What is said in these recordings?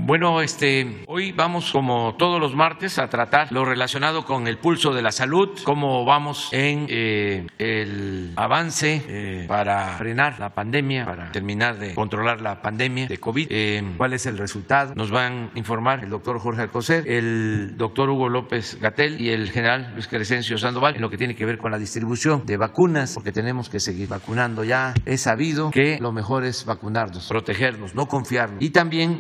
Bueno, hoy vamos, como todos los martes, a tratar lo relacionado con el pulso de la salud, cómo vamos en el avance para frenar la pandemia, para terminar de controlar la pandemia de COVID, cuál es el resultado. Nos van a informar el doctor Jorge Alcocer, el doctor Hugo López-Gatell y el general Luis Crescencio Sandoval en lo que tiene que ver con la distribución de vacunas, porque tenemos que seguir vacunando. Ya es sabido que lo mejor es vacunarnos, protegernos, no confiarnos. Y también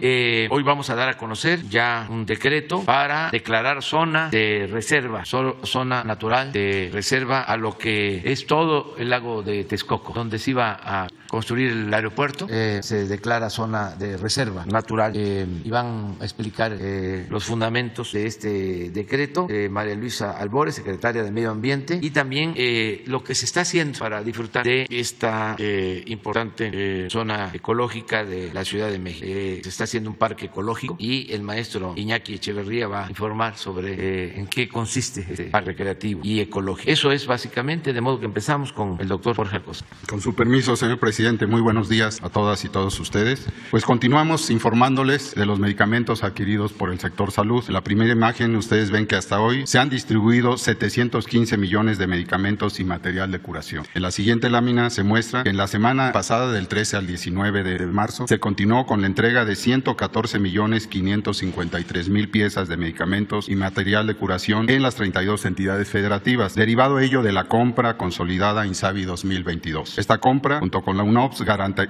hoy vamos a dar a conocer ya un decreto para declarar zona de reserva, zona natural de reserva a lo que es todo el lago de Texcoco, donde se iba a construir el aeropuerto. Se declara zona de reserva natural y van a explicar los fundamentos de este decreto María Luisa Albores, secretaria de Medio Ambiente, y también lo que se está haciendo para disfrutar de esta importante zona ecológica de la Ciudad de México. Se está haciendo un parque ecológico y el maestro Iñaki Echeverría va a informar sobre en qué consiste este parque recreativo y ecológico. Eso es básicamente, de modo que empezamos con el doctor Jorge Alcocer. Con su permiso, señor presidente, muy buenos días a todas y todos ustedes. Pues continuamos informándoles de los medicamentos adquiridos por el sector salud. En la primera imagen ustedes ven que hasta hoy se han distribuido 715 millones de medicamentos y material de curación. En la siguiente lámina se muestra que en la semana pasada, del 13 al 19 de marzo, se continuó con la entrega de 114.553.000 piezas de medicamentos y material de curación en las 32 entidades federativas, derivado ello de la compra consolidada INSABI 2022. Esta compra, junto con la UNOPS,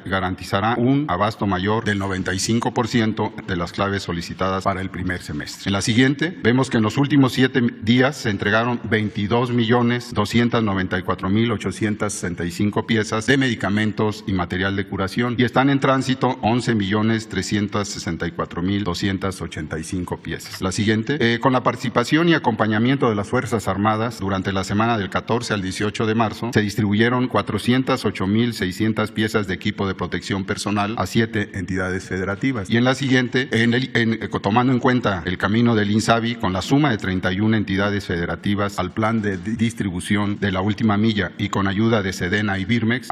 garantizará un abasto mayor del 95% de las claves solicitadas para el primer semestre. En la siguiente, vemos que en los últimos 7 días se entregaron 22.294.865 piezas de medicamentos y material de curación y están en tránsito 11.364.285 piezas. La siguiente, con la participación y acompañamiento de las Fuerzas Armadas, durante la semana del 14 al 18 de marzo, se distribuyeron 408.600 piezas de equipo de protección personal a 7 entidades federativas. Y en la siguiente, tomando en cuenta el camino del INSABI, con la suma de 31 entidades federativas al plan de distribución de la última milla y con ayuda de SEDENA y Birmex,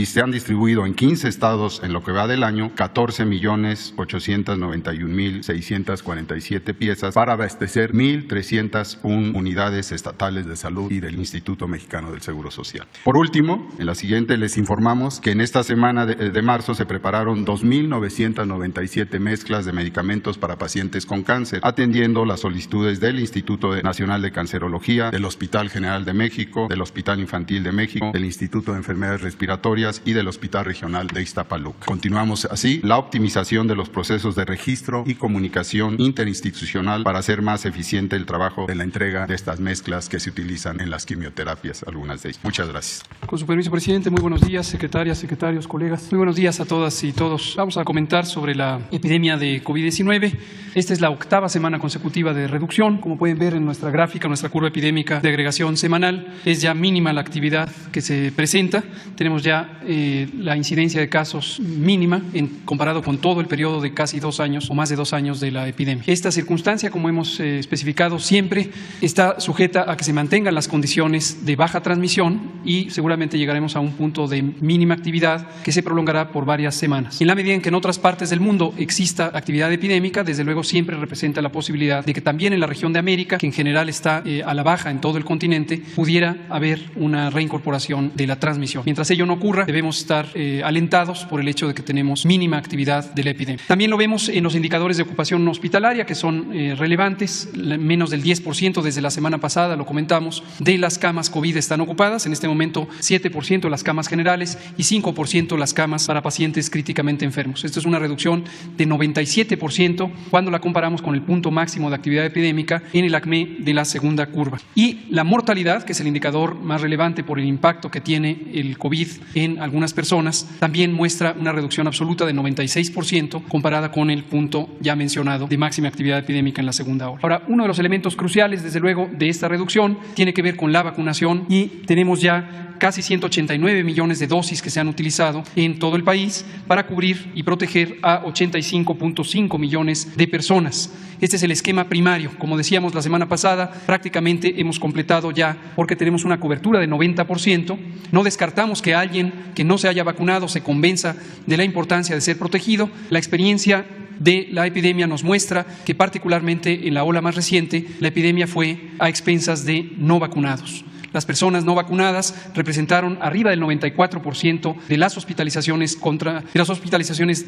se han distribuido en 15 estados en lo que va del año 14.891.647 piezas para abastecer 1.301 unidades estatales de salud y del Instituto Mexicano del Seguro Social. Por último, en la siguiente les informamos que en esta semana de marzo se prepararon 2.997 mezclas de medicamentos para pacientes con cáncer, atendiendo las solicitudes del Instituto Nacional de Cancerología, del Hospital General de México, del Hospital Infantil de México, del Instituto de Enfermedades Respiratorias y del Hospital Regional de Iztapaluca. Continuamos así la optimización de los procesos de registro y comunicación interinstitucional para hacer más eficiente el trabajo de la entrega de estas mezclas que se utilizan en las quimioterapias, algunas de ellas. Muchas gracias. Con su permiso, presidente, muy buenos días, secretarias, secretarios, colegas. Muy buenos días a todas y todos. Vamos a comentar sobre la epidemia de COVID-19. Esta es la 8ª semana consecutiva de reducción. Como pueden ver en nuestra gráfica, nuestra curva epidémica de agregación semanal, es ya mínima la actividad que se presenta. Tenemos ya la incidencia de casos mínima comparado con todo el periodo de casi 2 años o más de 2 años de la epidemia. Esta circunstancia, como hemos especificado siempre, está sujeta a que se mantengan las condiciones de baja transmisión y seguramente llegaremos a un punto de mínima actividad que se prolongará por varias semanas. En la medida en que en otras partes del mundo exista actividad epidémica, desde luego siempre representa la posibilidad de que también en la región de América, que en general está a la baja en todo el continente, pudiera haber una reincorporación de la transmisión. Mientras ello no ocurra, debemos estar alentados por el hecho de que tenemos mínima actividad de la epidemia. También lo vemos en los indicadores de ocupación hospitalaria, que son relevantes. Menos del 10% desde la semana pasada, lo comentamos, de las camas COVID están ocupadas. En este momento 7% las camas generales y 5% las camas para pacientes críticamente enfermos. Esto es una reducción de 97% cuando la comparamos con el punto máximo de actividad epidémica en el ACME de la segunda curva. Y la mortalidad, que es el indicador más relevante por el impacto que tiene el COVID en algunas personas, también muestra una reducción absoluta de 96% comparada con el punto ya mencionado de máxima actividad epidémica en la segunda ola. Ahora, uno de los elementos cruciales, desde luego, de esta reducción tiene que ver con la vacunación y tenemos ya casi 189 millones de dosis que se han utilizado en todo el país para cubrir y proteger a 85.5 millones de personas. Este es el esquema primario. Como decíamos la semana pasada, prácticamente hemos completado ya porque tenemos una cobertura de 90%. No descartamos que alguien que no se haya vacunado se convenza de la importancia de ser protegido. La experiencia de la epidemia nos muestra que particularmente en la ola más reciente, la epidemia fue a expensas de no vacunados. Las personas no vacunadas representaron arriba del 94% de las hospitalizaciones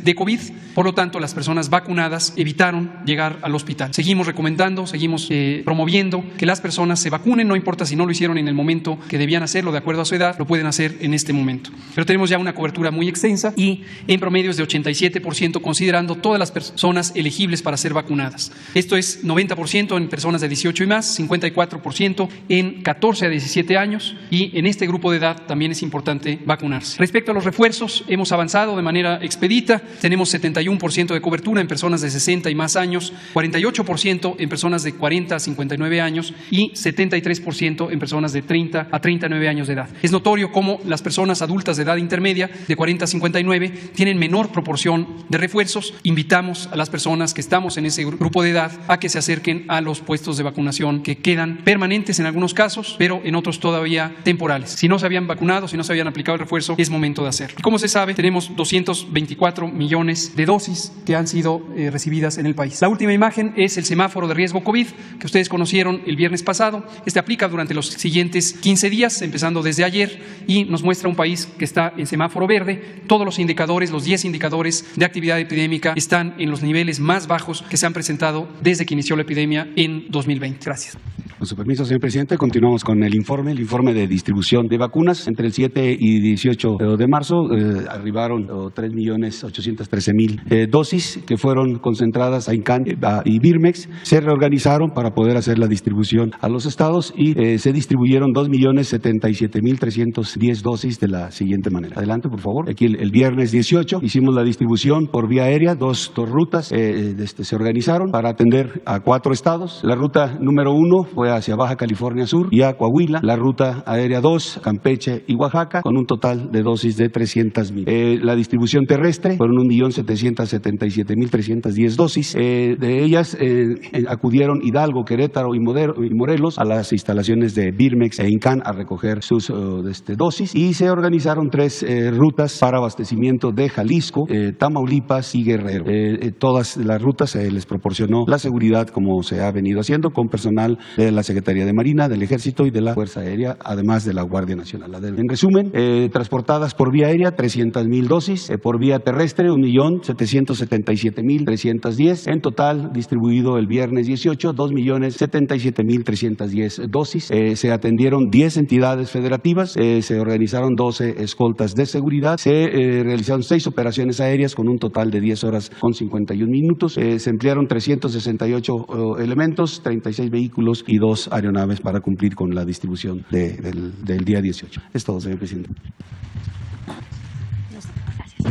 de COVID. Por lo tanto, las personas vacunadas evitaron llegar al hospital. Seguimos recomendando, seguimos promoviendo que las personas se vacunen, no importa si no lo hicieron en el momento que debían hacerlo de acuerdo a su edad, lo pueden hacer en este momento. Pero tenemos ya una cobertura muy extensa y en promedio es de 87% considerando todas las personas elegibles para ser vacunadas. Esto es 90% en personas de 18 y más, 54% en 14 a 17 años y en este grupo de edad también es importante vacunarse. Respecto a los refuerzos, hemos avanzado de manera expedita. Tenemos 71% de cobertura en personas de 60 y más años, 48% en personas de 40 a 59 años y 73% en personas de 30 a 39 años de edad. Es notorio cómo las personas adultas de edad intermedia, de 40 a 59, tienen menor proporción de refuerzos. Invitamos a las personas que estamos en ese grupo de edad a que se acerquen a los puestos de vacunación que quedan permanentes en algunos casos, pero en otros todavía temporales. Si no se habían vacunado, si no se habían aplicado el refuerzo, es momento de hacerlo. Como se sabe, tenemos 224 millones de dosis que han sido recibidas en el país. La última imagen es el semáforo de riesgo COVID que ustedes conocieron el viernes pasado. Este aplica durante los siguientes 15 días, empezando desde ayer, y nos muestra un país que está en semáforo verde. Todos los indicadores, los 10 indicadores de actividad epidémica están en los niveles más bajos que se han presentado desde que inició la epidemia en 2020. Gracias. Con su permiso, señor presidente, continuamos con el informe de distribución de vacunas. Entre el 7 y 18 de marzo arribaron 3.813.000 dosis que fueron concentradas a INCAN y Birmex. Se reorganizaron para poder hacer la distribución a los estados y se distribuyeron 2.077.310 dosis de la siguiente manera. Adelante, por favor. Aquí el viernes 18 hicimos la distribución por vía aérea, dos rutas se organizaron para atender a 4 estados. La ruta número 1 fue hacia Baja California Sur y a Coahuila, la ruta aérea 2, Campeche y Oaxaca, con un total de dosis de 300.000. La distribución terrestre fueron 1.777.310 dosis. De ellas acudieron Hidalgo, Querétaro y Morelos a las instalaciones de Birmex e INCAN a recoger sus dosis y se organizaron 3 rutas para abastecimiento de Jalisco, Tamaulipas y Guerrero. Todas las rutas se les proporcionó la seguridad como se ha venido haciendo con personal de la Secretaría de Marina, del Ejército y de la Fuerza Aérea, además de la Guardia Nacional. En resumen, transportadas por vía aérea 300.000 dosis, por vía terrestre 1.777.310, en total distribuido el viernes 18, 2.077.310 dosis. Se atendieron 10 entidades federativas, se organizaron 12 escoltas de seguridad, se realizaron 6 operaciones aéreas con un total de 10 horas con 51 minutos, se emplearon 368 elementos, 36 vehículos y 2 aeronaves para cumplir con la distribución del día 18. Es todo, señor presidente.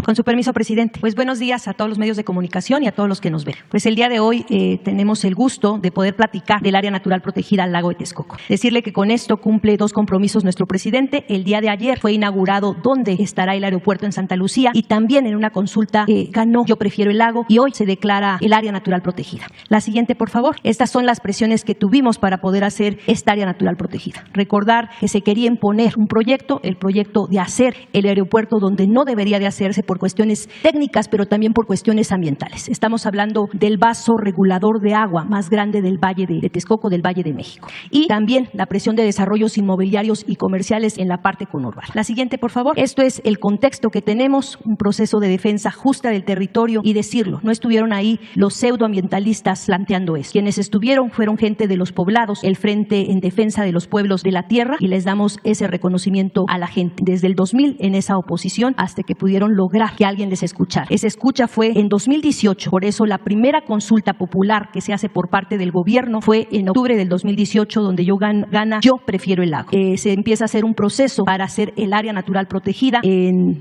Con su permiso, presidente. Pues buenos días a todos los medios de comunicación y a todos los que nos ven. Pues el día de hoy tenemos el gusto de poder platicar del área natural protegida al lago de Texcoco. Decirle que con esto cumple 2 compromisos nuestro presidente. El día de ayer fue inaugurado donde estará el aeropuerto en Santa Lucía y también en una consulta ganó Yo Prefiero el Lago y hoy se declara el área natural protegida. La siguiente, por favor. Estas son las presiones que tuvimos para poder hacer esta área natural protegida. Recordar que se quería imponer un proyecto, el proyecto de hacer el aeropuerto donde no debería de hacerse por cuestiones técnicas, pero también por cuestiones ambientales. Estamos hablando del vaso regulador de agua más grande del Valle de Texcoco, del Valle de México. Y también la presión de desarrollos inmobiliarios y comerciales en la parte conurbana. La siguiente, por favor. Esto es el contexto que tenemos, un proceso de defensa justa del territorio y decirlo, no estuvieron ahí los pseudoambientalistas planteando eso. Quienes estuvieron fueron gente de los poblados, el Frente en Defensa de los Pueblos de la Tierra y les damos ese reconocimiento a la gente. Desde el 2000 en esa oposición hasta que pudieron lograr que alguien les escuchara. Esa escucha fue en 2018, por eso la primera consulta popular que se hace por parte del gobierno fue en octubre del 2018, donde gana Yo Prefiero el Lago. Se empieza a hacer un proceso para hacer el área natural protegida,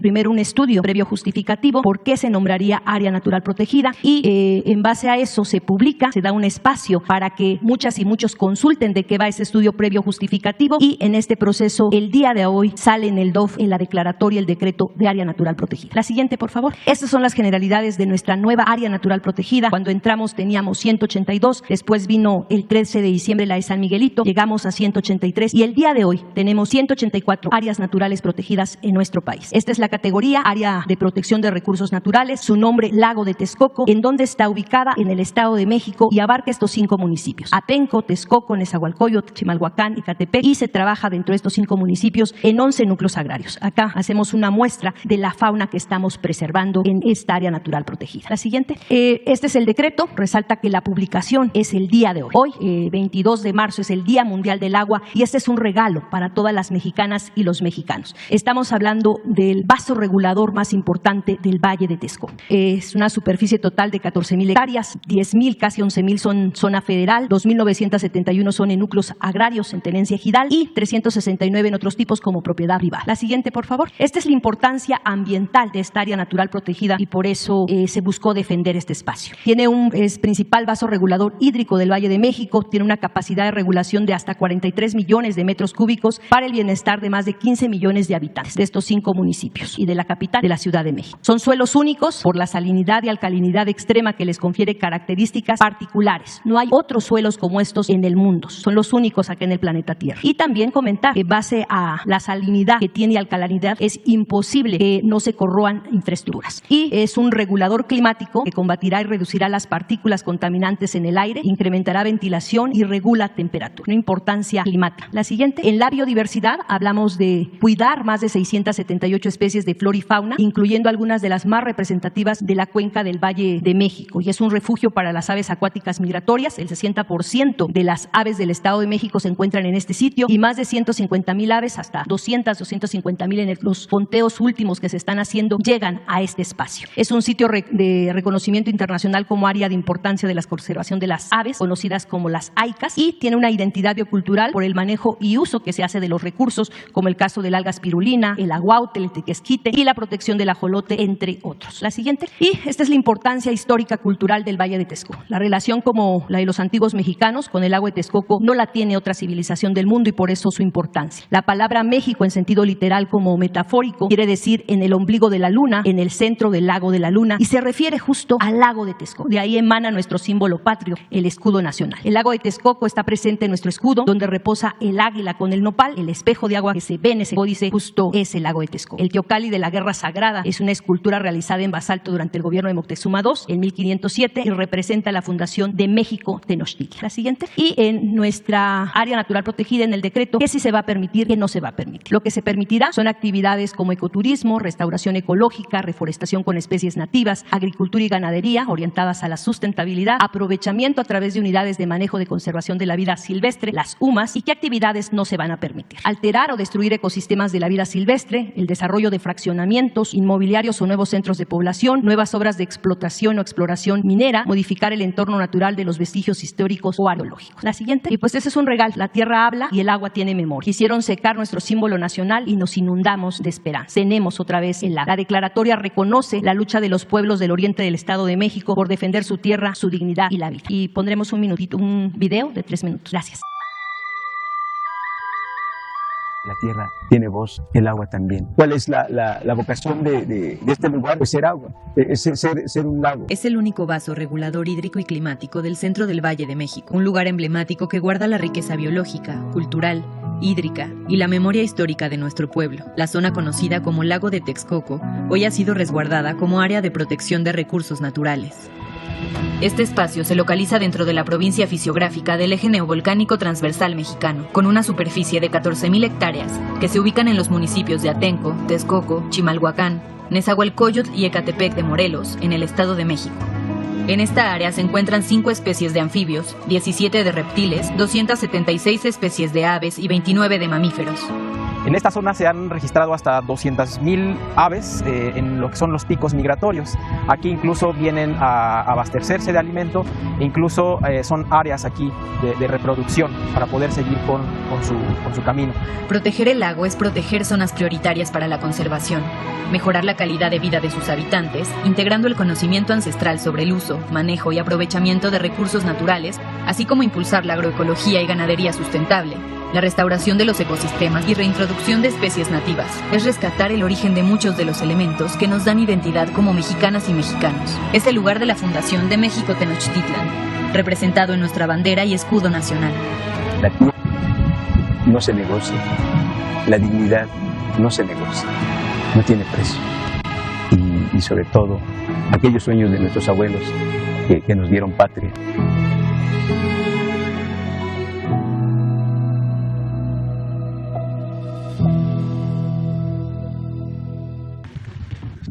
primero un estudio previo justificativo, por qué se nombraría área natural protegida y en base a eso se publica, se da un espacio para que muchas y muchos consulten de qué va ese estudio previo justificativo y en este proceso el día de hoy sale en el DOF, en la declaratoria, el decreto de área natural protegida. La siguiente siguiente, por favor. Estas son las generalidades de nuestra nueva área natural protegida. Cuando entramos teníamos 182, después vino el 13 de diciembre la de San Miguelito, llegamos a 183 y el día de hoy tenemos 184 áreas naturales protegidas en nuestro país. Esta es la categoría Área de Protección de Recursos Naturales, su nombre Lago de Texcoco, en donde está ubicada en el Estado de México y abarca estos 5 municipios: Atenco, Texcoco, Nezahualcóyotl, Chimalhuacán, Ecatepec, y se trabaja dentro de estos 5 municipios en 11 núcleos agrarios. Acá hacemos una muestra de la fauna que estamos preservando en esta área natural protegida. La siguiente. Este es el decreto, resalta que la publicación es el día de hoy. Hoy, 22 de marzo, es el Día Mundial del Agua y este es un regalo para todas las mexicanas y los mexicanos. Estamos hablando del vaso regulador más importante del Valle de Texcoco. Es una superficie total de 14,000 hectáreas, 10,000, casi 11,000 son zona federal, 2,971 son en núcleos agrarios en tenencia ejidal y 369 en otros tipos como propiedad privada. La siguiente, por favor. Esta es la importancia ambiental de esta área natural protegida y por eso se buscó defender este espacio. Tiene es principal vaso regulador hídrico del Valle de México, tiene una capacidad de regulación de hasta 43 millones de metros cúbicos para el bienestar de más de 15 millones de habitantes de estos 5 municipios y de la capital de la Ciudad de México. Son suelos únicos por la salinidad y alcalinidad extrema que les confiere características particulares. No hay otros suelos como estos en el mundo, son los únicos acá en el planeta Tierra. Y también comentar que base a la salinidad que tiene y alcalinidad es imposible que no se corroan infraestructuras. Y es un regulador climático que combatirá y reducirá las partículas contaminantes en el aire, incrementará ventilación y regula temperatura. Una importancia climática. La siguiente. En la biodiversidad hablamos de cuidar más de 678 especies de flora y fauna, incluyendo algunas de las más representativas de la cuenca del Valle de México. Y es un refugio para las aves acuáticas migratorias. El 60% de las aves del Estado de México se encuentran en este sitio y más de 150,000 aves, hasta 250,000 en los conteos últimos que se están haciendo, llegan a este espacio. Es un sitio de reconocimiento internacional como área de importancia de la conservación de las aves, conocidas como las AICAS, y tiene una identidad biocultural por el manejo y uso que se hace de los recursos, como el caso del alga espirulina, el aguaute, el tequesquite y la protección del ajolote, entre otros. La siguiente. Y esta es la importancia histórica cultural del Valle de Texcoco. La relación como la de los antiguos mexicanos con el lago de Texcoco no la tiene otra civilización del mundo y por eso su importancia. La palabra México en sentido literal como metafórico quiere decir en el ombligo de la luna, en el centro del lago de la luna, y se refiere justo al lago de Texcoco. De ahí emana nuestro símbolo patrio, el escudo nacional. El lago de Texcoco está presente en nuestro escudo, donde reposa el águila con el nopal, el espejo de agua que se ve en ese códice, justo es el lago de Texcoco. El teocalli de la Guerra Sagrada es una escultura realizada en basalto durante el gobierno de Moctezuma II en 1507 y representa la fundación de México Tenochtitlan. La siguiente. Y en nuestra área natural protegida, en el decreto, ¿qué sí se va a permitir, qué no se va a permitir? Lo que se permitirá son actividades como ecoturismo, restauración ecológica, reforestación con especies nativas, agricultura y ganadería orientadas a la sustentabilidad, aprovechamiento a través de unidades de manejo de conservación de la vida silvestre, las UMAS, y qué actividades no se van a permitir. Alterar o destruir ecosistemas de la vida silvestre, el desarrollo de fraccionamientos inmobiliarios o nuevos centros de población, nuevas obras de explotación o exploración minera, modificar el entorno natural de los vestigios históricos o arqueológicos. La siguiente. Y pues ese es un regalo. La tierra habla y el agua tiene memoria. Quisieron secar nuestro símbolo nacional y nos inundamos de esperanza. Tenemos otra vez el agua. La declaratoria reconoce la lucha de los pueblos del oriente del Estado de México por defender su tierra, su dignidad y la vida. Y pondremos un video de 3 minutos. Gracias. La tierra tiene voz, el agua también. ¿Cuál es la vocación de este lugar? Pues ser agua, ser un lago. Es el único vaso regulador hídrico y climático del centro del Valle de México, un lugar emblemático que guarda la riqueza biológica, cultural, hídrica y la memoria histórica de nuestro pueblo. La zona conocida como Lago de Texcoco hoy ha sido resguardada como área de protección de recursos naturales. Este espacio se localiza dentro de la provincia fisiográfica del eje neovolcánico transversal mexicano, con una superficie de 14,000 hectáreas, que se ubican en los municipios de Atenco, Texcoco, Chimalhuacán, Nezahualcóyotl y Ecatepec de Morelos, en el Estado de México. En esta área se encuentran 5 especies de anfibios, 17 de reptiles, 276 especies de aves y 29 de mamíferos. En esta zona se han registrado hasta 200,000 aves en lo que son los picos migratorios. Aquí incluso vienen a abastecerse de alimento e incluso son áreas aquí de reproducción para poder seguir con su camino. Proteger el lago es proteger zonas prioritarias para la conservación, mejorar la calidad de vida de sus habitantes, integrando el conocimiento ancestral sobre el uso, manejo y aprovechamiento de recursos naturales, así como impulsar la agroecología y ganadería sustentable, La restauración de los ecosistemas y reintroducción de especies nativas es rescatar el origen de muchos de los elementos que nos dan identidad como mexicanas y mexicanos. Es el lugar de la fundación de México Tenochtitlan, representado en nuestra bandera y escudo nacional. La tierra no se negocia, la dignidad no se negocia, no tiene precio. Y sobre todo, aquellos sueños de nuestros abuelos que nos dieron patria.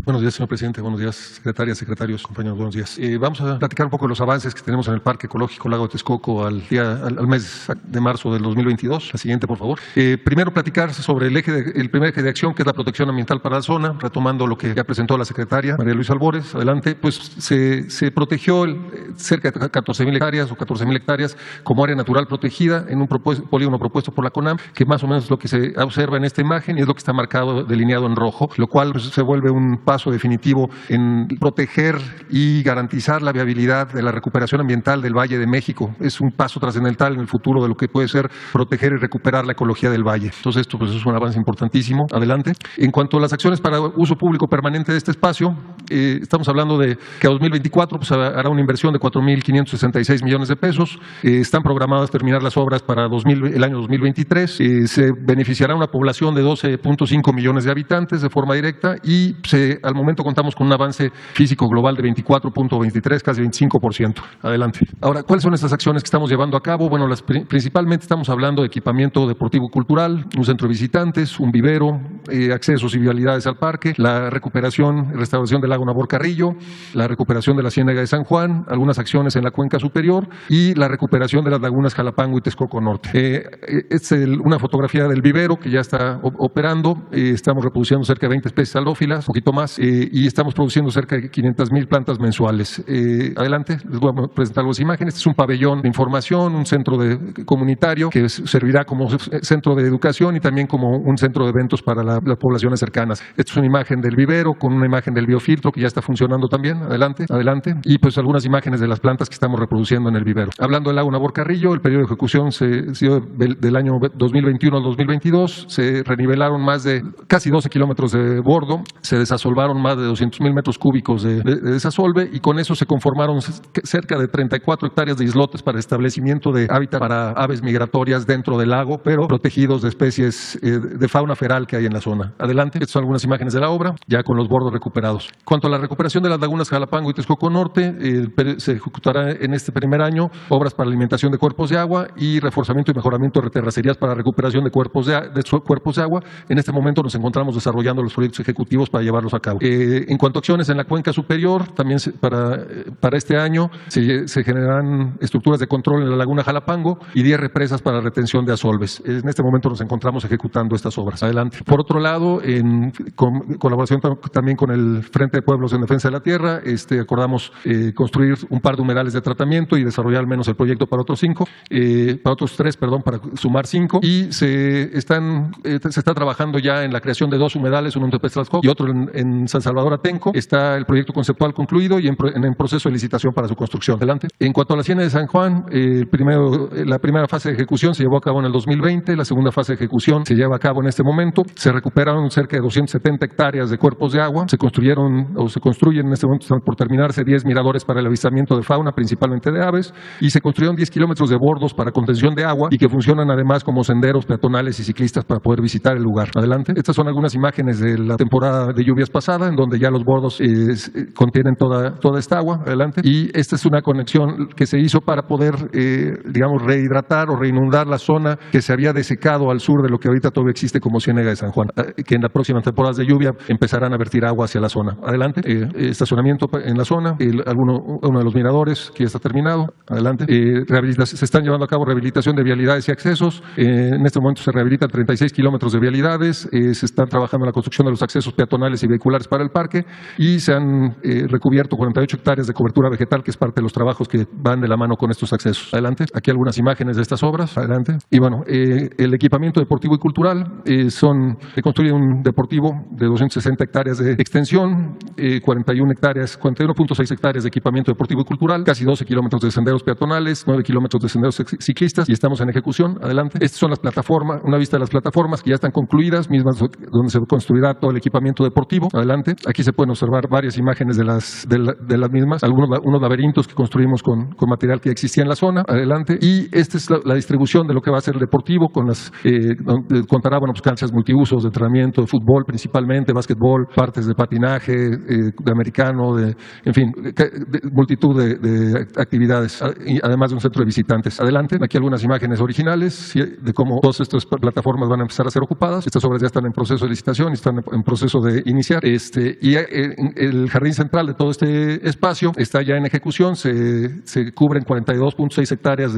Buenos días, señor presidente. Buenos días, secretarias, secretarios, compañeros. Buenos días. Vamos a platicar un poco de los avances que tenemos en el Parque Ecológico Lago de Texcoco al mes de marzo del 2022. La siguiente, por favor. Primero, platicar sobre el primer eje de acción, que es la protección ambiental para la zona, retomando lo que ya presentó la secretaria María Luisa Albores. Adelante. Pues se protegió cerca de 14,000 hectáreas o 14,000 hectáreas como área natural protegida en un polígono propuesto por la CONAM, que más o menos es lo que se observa en esta imagen y es lo que está marcado, delineado en rojo, lo cual pues, se vuelve un paso definitivo en proteger y garantizar la viabilidad de la recuperación ambiental del Valle de México. Es un paso trascendental en el futuro de lo que puede ser proteger y recuperar la ecología del valle. Entonces esto pues, es un avance importantísimo. Adelante. En cuanto a las acciones para uso público permanente de este espacio, estamos hablando de que a 2024 pues, hará una inversión de 4,566 millones de pesos. Están programadas terminar las obras para el año 2023. Se beneficiará una población de 12,5 millones de habitantes de forma directa y al momento contamos con un avance físico global de 24,23, casi 25%. Adelante. Ahora, ¿cuáles son estas acciones que estamos llevando a cabo? Bueno, principalmente estamos hablando de equipamiento deportivo-cultural, un centro de visitantes, un vivero, accesos y vialidades al parque, la recuperación y restauración del lago Nabor-Carrillo, la recuperación de la Ciénaga de San Juan, algunas acciones en la cuenca superior y la recuperación de las lagunas Jalapango y Texcoco Norte. Es una fotografía del vivero que ya está operando. Estamos reproduciendo cerca de 20 especies halófilas, un poquito más, y estamos produciendo cerca de 500,000 plantas mensuales. Adelante, les voy a presentar las imágenes. Este es un pabellón de información, un centro comunitario que servirá como centro de educación y también como un centro de eventos para las poblaciones cercanas. Esta es una imagen del vivero con una imagen del biofiltro que ya está funcionando también. Adelante, adelante. Y pues algunas imágenes de las plantas que estamos reproduciendo en el vivero. Hablando del lago Nabor-Carrillo, el periodo de ejecución se dio del año 2021 al 2022. Se renivelaron más de casi 12 kilómetros de bordo, se desasolvaron más de 200,000 metros cúbicos de desasolve y con eso se conformaron cerca de 34 hectáreas de islotes para establecimiento de hábitat para aves migratorias dentro del lago, pero protegidos de especies de fauna feral que hay en la zona. Adelante, estas son algunas imágenes de la obra, ya con los bordos recuperados. En cuanto a la recuperación de las lagunas Jalapango y Texcoco Norte, se ejecutará en este primer año obras para alimentación de cuerpos de agua y reforzamiento y mejoramiento de terracerías para recuperación de cuerpos de agua. En este momento nos encontramos desarrollando los proyectos ejecutivos para llevarlos a cabo. En cuanto a acciones en la cuenca superior, también para este año se generarán estructuras de control en la laguna Jalapango y 10 represas para retención de asolves. En este momento nos encontramos ejecutando estas obras. Adelante. Por otro lado, en colaboración también con el Frente de Pueblos en Defensa de la Tierra, acordamos construir un par de humedales de tratamiento y desarrollar al menos el proyecto para otros 3, para sumar 5. Y se está trabajando ya en la creación de 2 humedales, uno en Tepeztlacop y otro en San Salvador Atenco. Está el proyecto conceptual concluido y en proceso de licitación para su construcción. Adelante. En cuanto a la Ciénaga de San Juan, la primera fase de ejecución se llevó a cabo en el 2020, la segunda fase de ejecución se lleva a cabo en este momento. Se recuperaron cerca de 270 hectáreas de cuerpos de agua. Se construyen en este momento, están por terminarse 10 miradores para el avistamiento de fauna, principalmente de aves, y se construyeron 10 kilómetros de bordos para contención de agua y que funcionan además como senderos peatonales y ciclistas para poder visitar el lugar. Adelante. Estas son algunas imágenes de la temporada de lluvias pasada, en donde ya los bordos contienen toda esta agua. Adelante. Y esta es una conexión que se hizo para poder, rehidratar o reinundar la zona que se había desecado al sur de lo que ahorita todavía existe como Ciénaga de San Juan, que en las próximas temporadas de lluvia empezarán a vertir agua hacia la zona. Adelante. Estacionamiento en la zona, uno de los miradores que ya está terminado. Adelante. Se están llevando a cabo rehabilitación de vialidades y accesos. En este momento se rehabilitan 36 kilómetros de vialidades. Se están trabajando en la construcción de los accesos peatonales y vehiculares espectaculares para el parque y se han recubierto 48 hectáreas de cobertura vegetal, que es parte de los trabajos que van de la mano con estos accesos. Adelante. Aquí algunas imágenes de estas obras. Adelante. Y bueno, el equipamiento deportivo y cultural se construye un deportivo de 260 hectáreas de extensión, 41.6 hectáreas de equipamiento deportivo y cultural, casi 12 kilómetros de senderos peatonales, 9 kilómetros de senderos ciclistas y estamos en ejecución. Adelante. Estas son las plataformas, una vista de las plataformas que ya están concluidas, mismas donde se construirá todo el equipamiento deportivo. Adelante. Aquí se pueden observar varias imágenes de las mismas, unos laberintos que construimos con material que existía en la zona. Adelante. Y esta es la distribución de lo que va a ser el deportivo, donde contará pues, canchas multiusos de entrenamiento, de fútbol principalmente, básquetbol, partes de patinaje, de americano, en fin, multitud de actividades, y además de un centro de visitantes. Adelante. Aquí algunas imágenes originales de cómo todas estas plataformas van a empezar a ser ocupadas. Estas obras ya están en proceso de licitación y están en proceso de iniciar. Y el jardín central de todo este espacio está ya en ejecución. Se cubren 42.6 hectáreas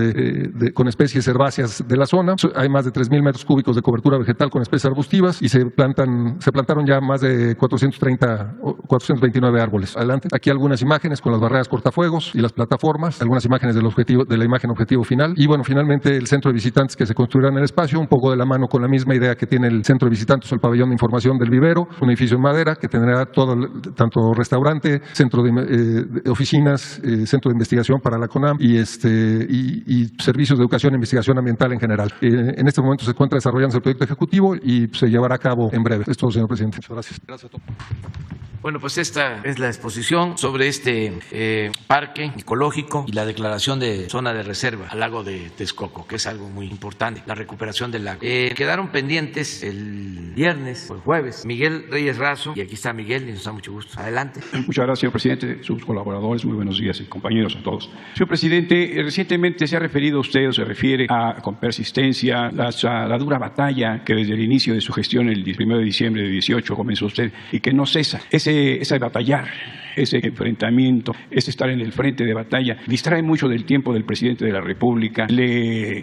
con especies herbáceas de la zona. Hay más de 3.000 metros cúbicos de cobertura vegetal con especies arbustivas y se plantaron ya más de 429 árboles. Adelante. Aquí algunas imágenes con las barreras cortafuegos y las plataformas, algunas imágenes de la imagen objetivo final y bueno, finalmente el centro de visitantes que se construirá en el espacio, un poco de la mano con la misma idea que tiene el centro de visitantes o el pabellón de información del vivero, un edificio en madera que tendrá tanto restaurante, centro de oficinas, centro de investigación para la CONAM y servicios de educación e investigación ambiental en general. En este momento se encuentra desarrollándose el proyecto ejecutivo y se llevará a cabo en breve. Es todo, señor presidente. Muchas gracias. Gracias a todos. Bueno, pues esta es la exposición sobre este parque ecológico y la declaración de zona de reserva al lago de Texcoco, que es algo muy importante, la recuperación del lago. Quedaron pendientes el viernes o el jueves Miguel Reyes Razo, y aquí está Miguel y nos da mucho gusto. Adelante. Muchas gracias, señor presidente, sus colaboradores, muy buenos días y compañeros a todos. Señor presidente, recientemente se ha referido usted o se refiere con persistencia la dura batalla que desde el inicio de su gestión el 1 de diciembre de 18 comenzó usted y que no cesa. Ese batallar, ese enfrentamiento, ese estar en el frente de batalla, distrae mucho del tiempo del presidente de la República, le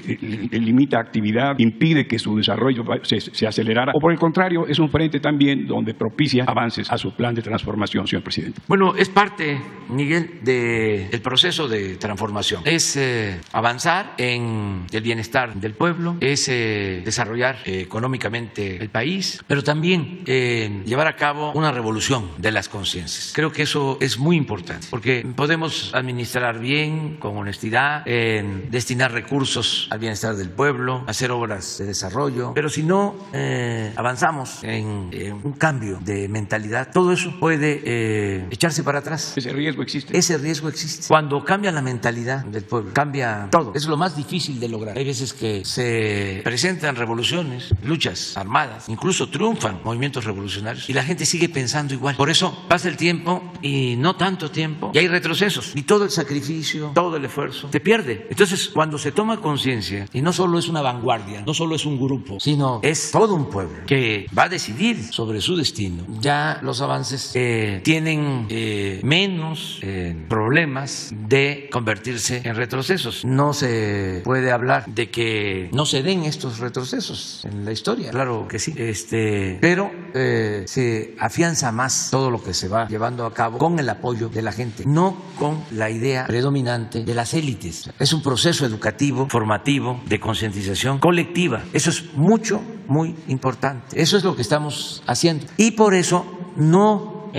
limita actividad, impide que su desarrollo se acelerara, o por el contrario, es un frente también donde propicia avances a su plan de transformación, señor presidente. Bueno, es parte, Miguel, del proceso de transformación. Es avanzar en el bienestar del pueblo, es desarrollar económicamente el país, pero también llevar a cabo una revolución de las conciencias. Creo que eso es muy importante, porque podemos administrar bien, con honestidad, destinar recursos al bienestar del pueblo, hacer obras de desarrollo, pero si no avanzamos en un cambio de mentalidad, todo eso puede echarse para atrás. Ese riesgo existe. Ese riesgo existe. Cuando cambia la mentalidad del pueblo, cambia todo. Es lo más difícil de lograr. Hay veces que se presentan revoluciones, luchas armadas, incluso triunfan movimientos revolucionarios y la gente sigue pensando igual. Por eso pasa el tiempo y no tanto tiempo y hay retrocesos y todo el sacrificio, todo el esfuerzo se pierde. Entonces, cuando se toma conciencia y no solo es una vanguardia, no solo es un grupo, sino es todo un pueblo que va a decidir sobre su destino, ya los avances tienen menos problemas de convertirse en retrocesos. No se puede hablar de que no se den estos retrocesos en la historia, claro que sí, pero se afianza más todo lo que se va llevando a cabo con el apoyo de la gente, no con la idea predominante de las élites. Es un proceso educativo, formativo, de concientización colectiva. Eso es muy importante. Eso es lo que estamos haciendo. Y por eso no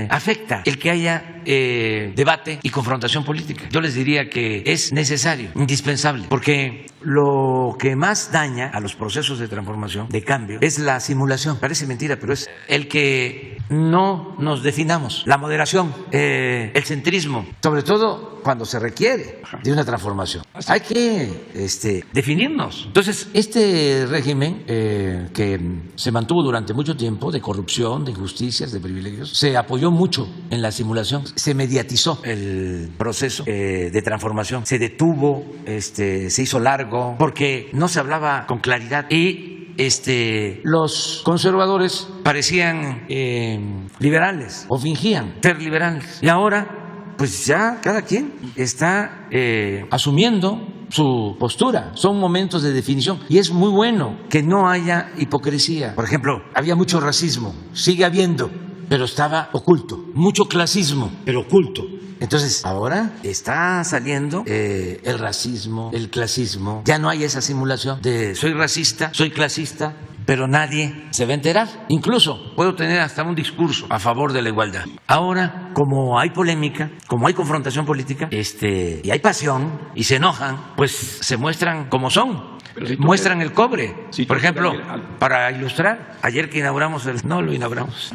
afecta el que haya debate y confrontación política. Yo les diría que es necesario, indispensable, porque lo que más daña a los procesos de transformación, de cambio, es la simulación. Parece mentira, pero es el que no nos definamos, la moderación, el centrismo, sobre todo cuando se requiere de una transformación. Hay que definirnos. Entonces, este régimen que se mantuvo durante mucho tiempo de corrupción, de injusticias, de privilegios, se apoyó mucho en la simulación. Se mediatizó el proceso de transformación, se detuvo, se hizo largo, porque no se hablaba con claridad y los conservadores parecían liberales o fingían ser liberales. Y ahora, pues ya cada quien está asumiendo su postura. Son momentos de definición y es muy bueno que no haya hipocresía. Por ejemplo, había mucho racismo, sigue habiendo pero estaba oculto. Mucho clasismo, pero oculto. Entonces, ahora está saliendo el racismo, el clasismo. Ya no hay esa simulación de soy racista, soy clasista, pero nadie se va a enterar. Incluso puedo tener hasta un discurso a favor de la igualdad. Ahora, como hay polémica, como hay confrontación política, y hay pasión y se enojan, pues se muestran como son. Muestran el cobre. Por ejemplo, para ilustrar, ayer que inauguramos no lo inauguramos.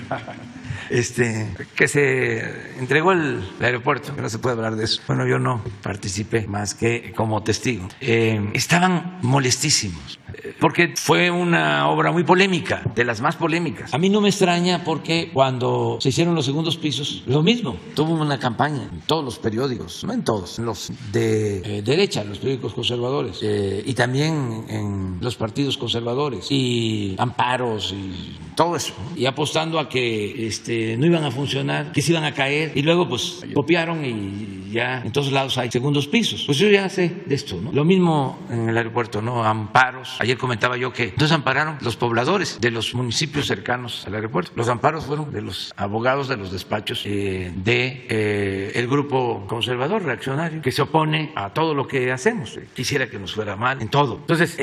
Que se entregó el aeropuerto, que no se puede hablar de eso. Bueno, yo no participé más que como testigo. Estaban molestísimos, porque fue una obra muy polémica, de las más polémicas. A mí no me extraña porque cuando se hicieron los segundos pisos, lo mismo, tuvo una campaña en todos los periódicos, no en todos, en los de derecha, los periódicos conservadores, y también en los partidos conservadores, y amparos y todo eso, y apostando a que no iban a funcionar, que se iban a caer, y luego pues copiaron y ya en todos lados hay segundos pisos. Pues yo ya sé de esto, ¿no? Lo mismo en el aeropuerto, ¿no? Amparos. Ayer comentaba yo que entonces ampararon los pobladores de los municipios cercanos al aeropuerto. Los amparos fueron de los abogados de los despachos el grupo conservador reaccionario que se opone a todo lo que hacemos. Quisiera que nos fuera mal en todo. Entonces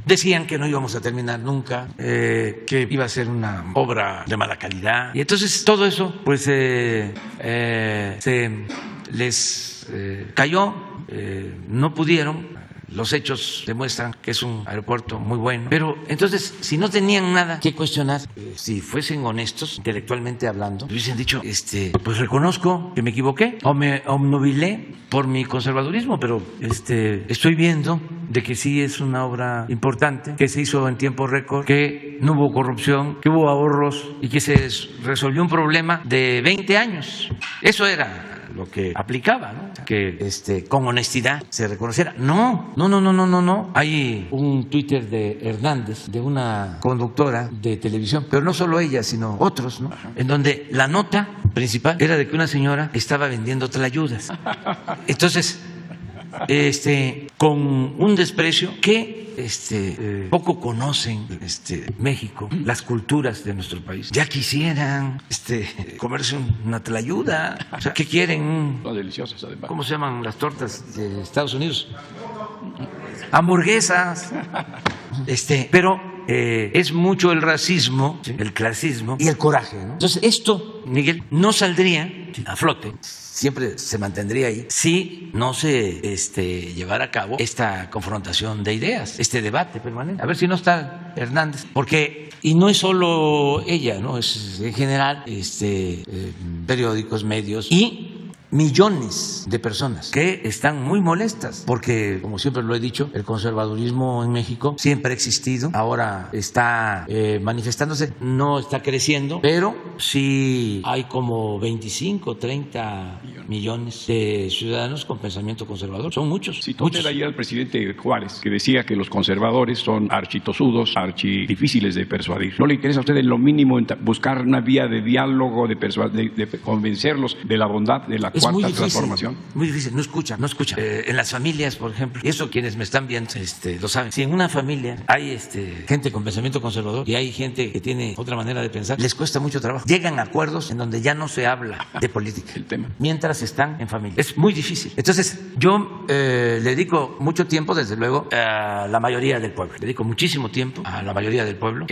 decían que no íbamos a terminar nunca, que iba a ser una obra de mala calidad, y entonces todo eso pues se les cayó, no pudieron. Los hechos demuestran que es un aeropuerto muy bueno, pero entonces si no tenían nada que cuestionar, si fuesen honestos intelectualmente hablando, hubiesen dicho, pues reconozco que me equivoqué o me obnubilé por mi conservadurismo, pero estoy viendo de que sí es una obra importante, que se hizo en tiempo récord, que no hubo corrupción, que hubo ahorros y que se resolvió un problema de 20 años. Eso era lo que aplicaba, ¿no? Que con honestidad se reconociera. No. Hay un Twitter de Hernández, de una conductora de televisión, pero no solo ella, sino otros, ¿no? En donde la nota principal era de que una señora estaba vendiendo tlayudas. Entonces, con un desprecio que poco conocen México, las culturas de nuestro país. Ya quisieran comerse una tlayuda. O sea, ¿qué quieren? Son deliciosas, además. ¿Cómo se llaman las tortas de Estados Unidos? Hamburguesas. Pero es mucho el racismo, el clasismo y el coraje, ¿no? Entonces esto, Miguel, no saldría a flote, siempre se mantendría ahí si no se llevara a cabo esta confrontación de ideas, este debate permanente. A ver si no está Hernández, porque y no es solo ella, no, es en general periódicos, medios y millones de personas que están muy molestas porque, como siempre lo he dicho, el conservadurismo en México siempre ha existido, ahora está manifestándose, no está creciendo, pero sí hay como 25, 30 millones de ciudadanos con pensamiento conservador. Son muchos. Sí, muchos. Ayer al presidente Juárez, que decía que los conservadores son architosudos, archidifíciles de persuadir. ¿No le interesa a usted en lo mínimo buscar una vía de diálogo, de convencerlos de la bondad de la cuarta transformación? Muy difícil, no escucha. En las familias, por ejemplo, y eso quienes me están viendo lo saben. Si en una familia hay gente con pensamiento conservador y hay gente que tiene otra manera de pensar, les cuesta mucho trabajo. Llegan a acuerdos en donde ya no se habla de política, el tema, mientras están en familia. Es muy difícil. Entonces, yo le dedico mucho tiempo, desde luego, a la mayoría del pueblo. Le dedico muchísimo tiempo a la mayoría del pueblo.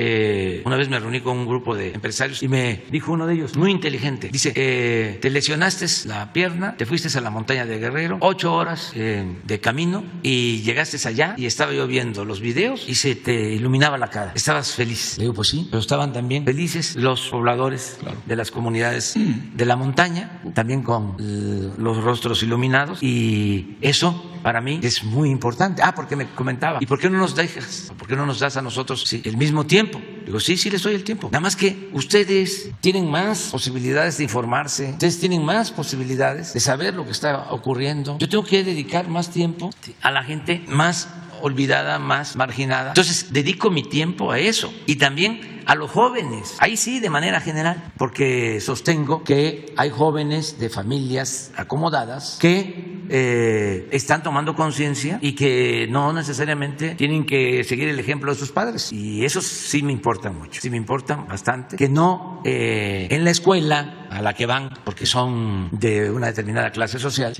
Una vez me reuní con un grupo de empresarios y me dijo uno de ellos, muy inteligente, dice, te lesionaste la pierna, te fuiste a la montaña de Guerrero, 8 horas de camino y llegaste allá y estaba yo viendo los videos y se te iluminaba la cara. Estabas feliz. Le digo, pues sí, pero estaban también felices los pobladores, claro, de las comunidades de la montaña, también con los rostros iluminados, y eso para mí es muy importante. Porque me comentaba, ¿y por qué no nos dejas? ¿Por qué no nos das a nosotros el mismo tiempo? Digo, sí les doy el tiempo. Nada más que ustedes tienen más posibilidades de informarse, ustedes tienen más posibilidades de saber lo que está ocurriendo. Yo tengo que dedicar más tiempo a la gente más olvidada, más marginada. Entonces, dedico mi tiempo a eso. Y también a los jóvenes. Ahí sí, de manera general, porque sostengo que hay jóvenes de familias acomodadas que están tomando conciencia y que no necesariamente tienen que seguir el ejemplo de sus padres. Y eso sí me importa mucho, sí me importa bastante, que no en la escuela a la que van, porque son de una determinada clase social,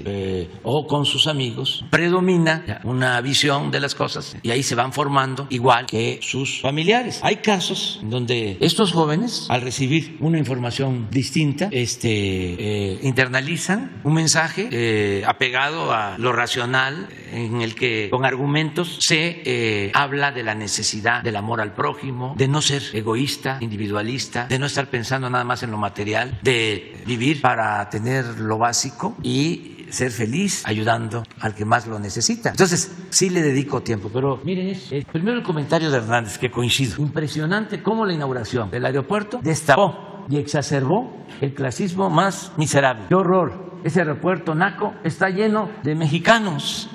o con sus amigos, predomina una visión de las cosas y ahí se van formando igual que sus familiares. Hay casos donde estos jóvenes, al recibir una información distinta, internalizan un mensaje apegado a lo racional, en el que con argumentos se habla de la necesidad del amor al prójimo, de no ser egoísta, individualista, de no estar pensando nada más en lo material, de vivir para tener lo básico y ser feliz ayudando al que más lo necesita. Entonces, sí le dedico tiempo, pero miren, primero el comentario de Hernández, que coincido. Impresionante cómo la inauguración del aeropuerto destapó y exacerbó el clasismo más miserable. ¡Qué horror! Ese aeropuerto naco está lleno de mexicanos.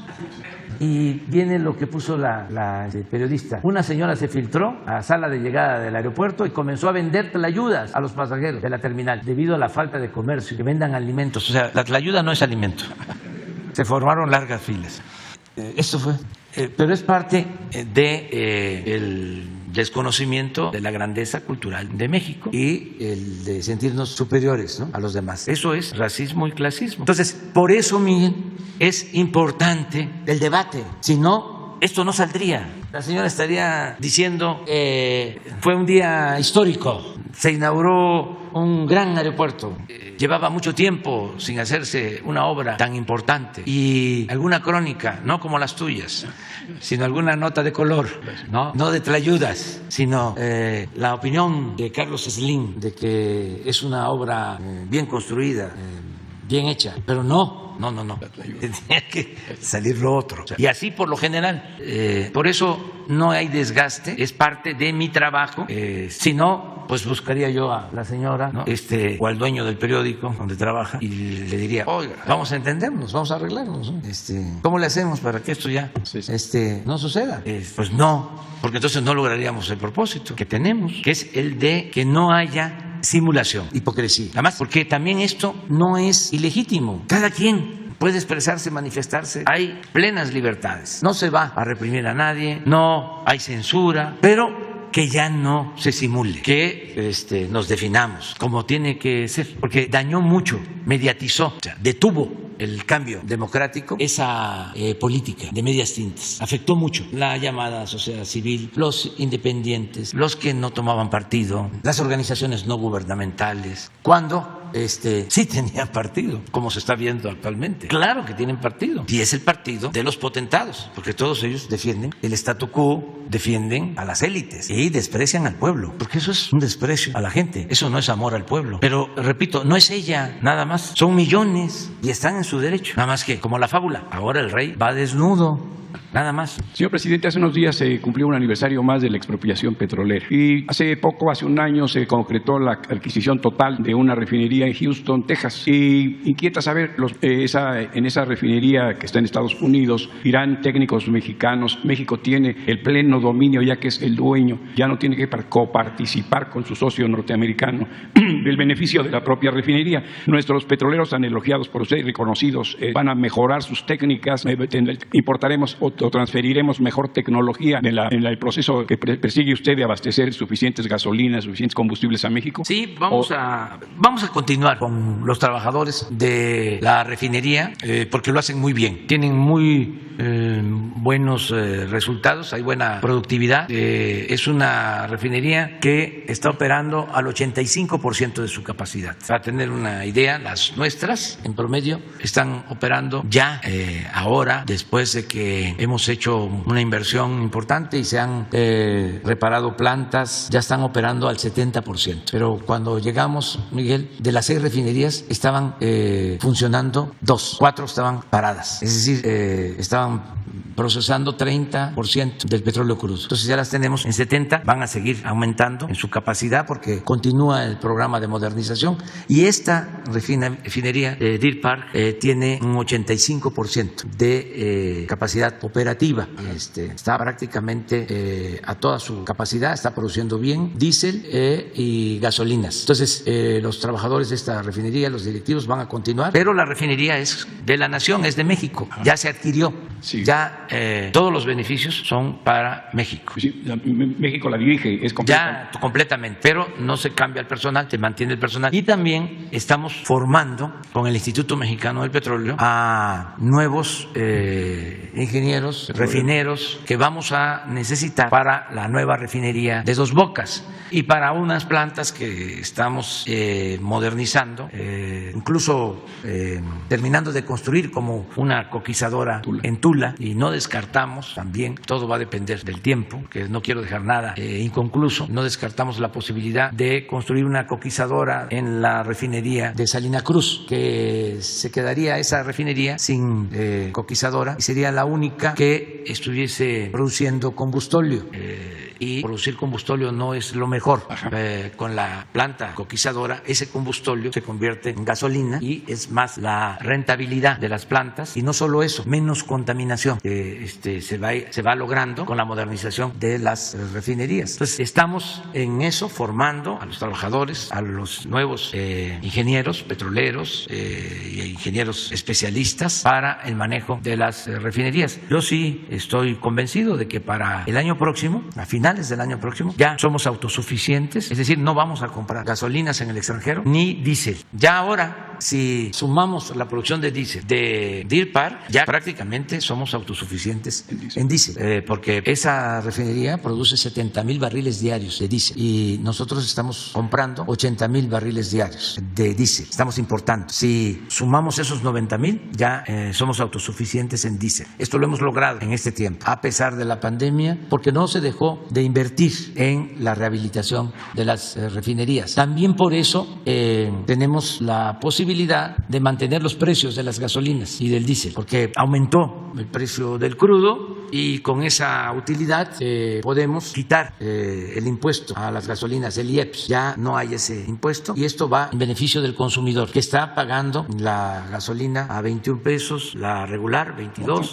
Y viene lo que puso la periodista. Una señora se filtró a la sala de llegada del aeropuerto y comenzó a vender tlayudas a los pasajeros de la terminal debido a la falta de comercio, que vendan alimentos. O sea, la tlayuda no es alimento. Se formaron largas filas. Esto fue. Pero es parte del desconocimiento de la grandeza cultural de México y el de sentirnos superiores, ¿no?, a los demás. Eso es racismo y clasismo. Entonces, por eso, Miguel, es importante el debate. Si no, esto no saldría. La señora estaría diciendo fue un día histórico, se inauguró un gran aeropuerto, llevaba mucho tiempo sin hacerse una obra tan importante, y alguna crónica, no como las tuyas, sino alguna nota de color, no de tlayudas, sino la opinión de Carlos Slim de que es una obra bien construida, bien hecha, pero no. Tenía que salir lo otro. Y así por lo general. Por eso no hay desgaste, es parte de mi trabajo. Si no, pues buscaría yo a la señora, ¿no?, o al dueño del periódico donde trabaja, y le diría, oiga, vamos a entendernos, vamos a arreglarnos, ¿no? ¿Cómo le hacemos para que esto ya no suceda? Pues no, porque entonces no lograríamos el propósito que tenemos, que es el de que no haya simulación, hipocresía. Además, porque también esto no es ilegítimo. Cada quien puede expresarse, manifestarse. Hay plenas libertades. No se va a reprimir a nadie, no hay censura, pero que ya no se simule, que nos definamos como tiene que ser, porque dañó mucho, mediatizó, o sea, detuvo el cambio democrático, esa política de medias tintas. Afectó mucho la llamada sociedad civil, los independientes, los que no tomaban partido, las organizaciones no gubernamentales, cuando sí tenían partido, como se está viendo actualmente. Claro que tienen partido, y es el partido de los potentados, porque todos ellos defienden el statu quo, defienden a las élites y desprecian al pueblo, porque eso es un desprecio a la gente, eso no es amor al pueblo. Pero repito, no es ella nada más, son millones y están en su derecho, nada más que como la fábula, ahora el rey va desnudo, nada más. Señor presidente, hace unos días se cumplió un aniversario más de la expropiación petrolera, y hace un año se concretó la adquisición total de una refinería en Houston, Texas, y inquieta saber, en esa refinería que está en Estados Unidos irán técnicos mexicanos. México tiene el pleno dominio, ya que es el dueño, ya no tiene que coparticipar con su socio norteamericano del beneficio de la propia refinería. Nuestros petroleros, tan elogiados por usted y reconocidos, van a mejorar sus técnicas, importaremos o transferiremos mejor tecnología en el proceso que persigue usted de abastecer suficientes gasolinas, suficientes combustibles a México. Sí, vamos a continuar con los trabajadores de la refinería, porque lo hacen muy bien, tienen muy buenos resultados, hay buena productividad. Es una refinería que está operando al 85% de su capacidad. Para tener una idea, las nuestras en promedio están operando ya ahora, después de que hemos hecho una inversión importante y se han reparado plantas, ya están operando al 70%. Pero cuando llegamos, Miguel, de las 6 refinerías estaban funcionando 2, 4 estaban paradas. Es decir, estaban procesando 30% del petróleo crudo. Entonces ya las tenemos en 70, van a seguir aumentando en su capacidad porque continúa el programa de modernización y esta refinería Deer Park tiene un 85% de capacidad operativa. Está prácticamente a toda su capacidad, está produciendo bien diésel y gasolinas. Entonces los trabajadores de esta refinería, los directivos van a continuar, pero la refinería es de la nación, es de México, ya se adquirió, ya todos los beneficios son para México. Sí, México la dirige, es completa. Ya completamente, pero no se cambia el personal, se mantiene el personal. Y también estamos formando con el Instituto Mexicano del Petróleo a nuevos ingenieros, refineros que vamos a necesitar para la nueva refinería de Dos Bocas y para unas plantas que estamos modernizando, incluso terminando de construir como una coquizadora en Tula, y no descartamos también, todo va a depender del tiempo, que no quiero dejar nada inconcluso, no descartamos la posibilidad de construir una coquizadora en la refinería de Salina Cruz, que se quedaría esa refinería sin coquizadora y sería la única que estuviese produciendo combustóleo. Y producir combustóleo no es lo mejor. Con la planta coquizadora, ese combustóleo se convierte en gasolina y es más la rentabilidad de las plantas. Y no solo eso, menos contaminación se va logrando con la modernización de las refinerías. Entonces, estamos en eso, formando a los trabajadores, a los nuevos ingenieros petroleros y ingenieros especialistas para el manejo de las refinerías. Yo sí estoy convencido de que para el año próximo, a finales del año próximo, ya somos autosuficientes, es decir, no vamos a comprar gasolinas en el extranjero ni diésel. Ya ahora, si sumamos la producción de diésel de Deer Park, ya prácticamente somos autosuficientes en diésel, porque esa refinería produce 70,000 barriles diarios de diésel y nosotros estamos comprando 80,000 barriles diarios de diésel, estamos importando. Si sumamos esos 90,000, ya somos autosuficientes en diésel. Esto lo hemos logrado en este tiempo, a pesar de la pandemia, porque no se dejó de invertir en la rehabilitación de las refinerías. También por eso tenemos la posibilidad de mantener los precios de las gasolinas y del diésel, porque aumentó el precio del crudo y con esa utilidad podemos quitar el impuesto a las gasolinas, el IEPS. Ya no hay ese impuesto y esto va en beneficio del consumidor, que está pagando la gasolina a 21 pesos, la regular 22,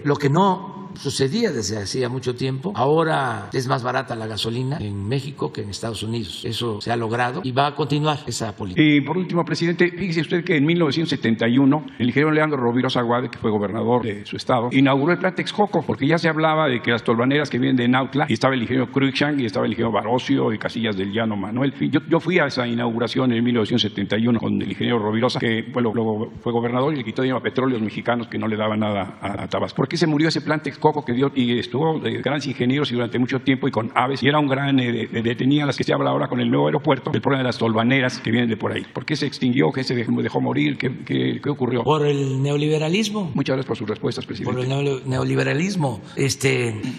lo que no sucedía desde hacía mucho tiempo. Ahora es más barata la gasolina en México que en Estados Unidos. Eso se ha logrado y va a continuar esa política. Y por último, presidente, fíjese usted que en 1971 el ingeniero Leandro Rovirosa Aguade, que fue gobernador de su estado, inauguró el plan Texcoco, porque ya se hablaba de que las tolvaneras que vienen de Nautla, y estaba el ingeniero Cruikshank, y estaba el ingeniero Barocio y Casillas del Llano Manuel. Yo fui a esa inauguración en 1971 con el ingeniero Rovirosa, que luego fue gobernador y le quitó dinero a Petróleos Mexicanos, que no le daba nada a Tabasco. ¿Por qué se murió ese plan Texcoco que dio y estuvo de grandes ingenieros y durante mucho tiempo y con aves, y era un gran detenía las que se habla ahora con el nuevo aeropuerto, el problema de las tolvaneras que vienen de por ahí? ¿Por qué se extinguió? ¿Qué se dejó morir? ¿Qué ocurrió? Por el neoliberalismo. Muchas gracias por sus respuestas, presidente. Por el neoliberalismo.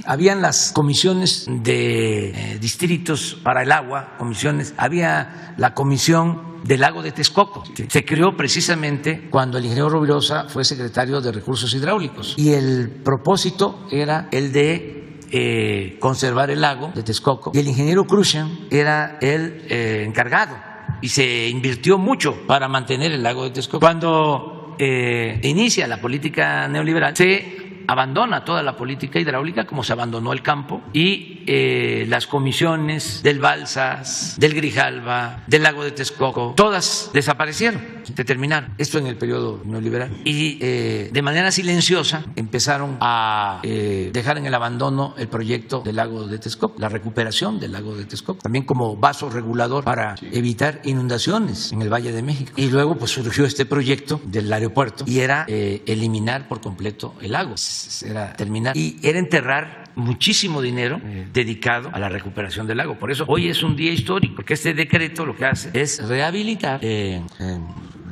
Habían las comisiones de distritos para el agua, había la comisión del lago de Texcoco. Se creó precisamente cuando el ingeniero Rovirosa fue secretario de Recursos Hidráulicos y el propósito era el de conservar el lago de Texcoco y el ingeniero Cruikshank era el encargado y se invirtió mucho para mantener el lago de Texcoco. Cuando inicia la política neoliberal, se abandona toda la política hidráulica como se abandonó el campo y las comisiones del Balsas, del Grijalva, del lago de Texcoco, todas desaparecieron, se terminaron. Esto en el periodo neoliberal. Y de manera silenciosa empezaron a dejar en el abandono el proyecto del lago de Texcoco, la recuperación del lago de Texcoco, también como vaso regulador para evitar inundaciones en el Valle de México. Y luego pues surgió este proyecto del aeropuerto y era eliminar por completo el lago. Era terminar y era enterrar muchísimo dinero dedicado a la recuperación del lago. Por eso hoy es un día histórico, porque este decreto lo que hace es rehabilitar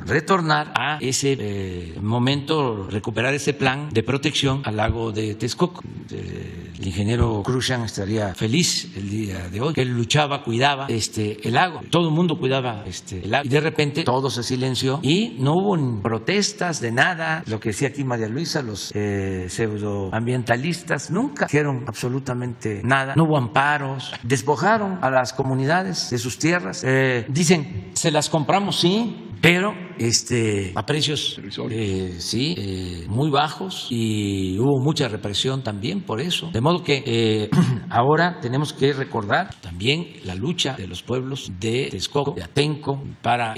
retornar a ese momento, recuperar ese plan de protección al lago de Texcoco. El ingeniero Cruzan estaría feliz el día de hoy. Él luchaba, cuidaba el lago. Todo el mundo cuidaba el lago. Y de repente todo se silenció y no hubo protestas de nada. Lo que decía aquí María Luisa, los pseudoambientalistas nunca dijeron absolutamente nada. No hubo amparos. Despojaron a las comunidades de sus tierras. Dicen, se las compramos, sí, pero a precios muy bajos, y hubo mucha represión también por eso. De modo que ahora tenemos que recordar también la lucha de los pueblos de Texcoco, de Atenco, para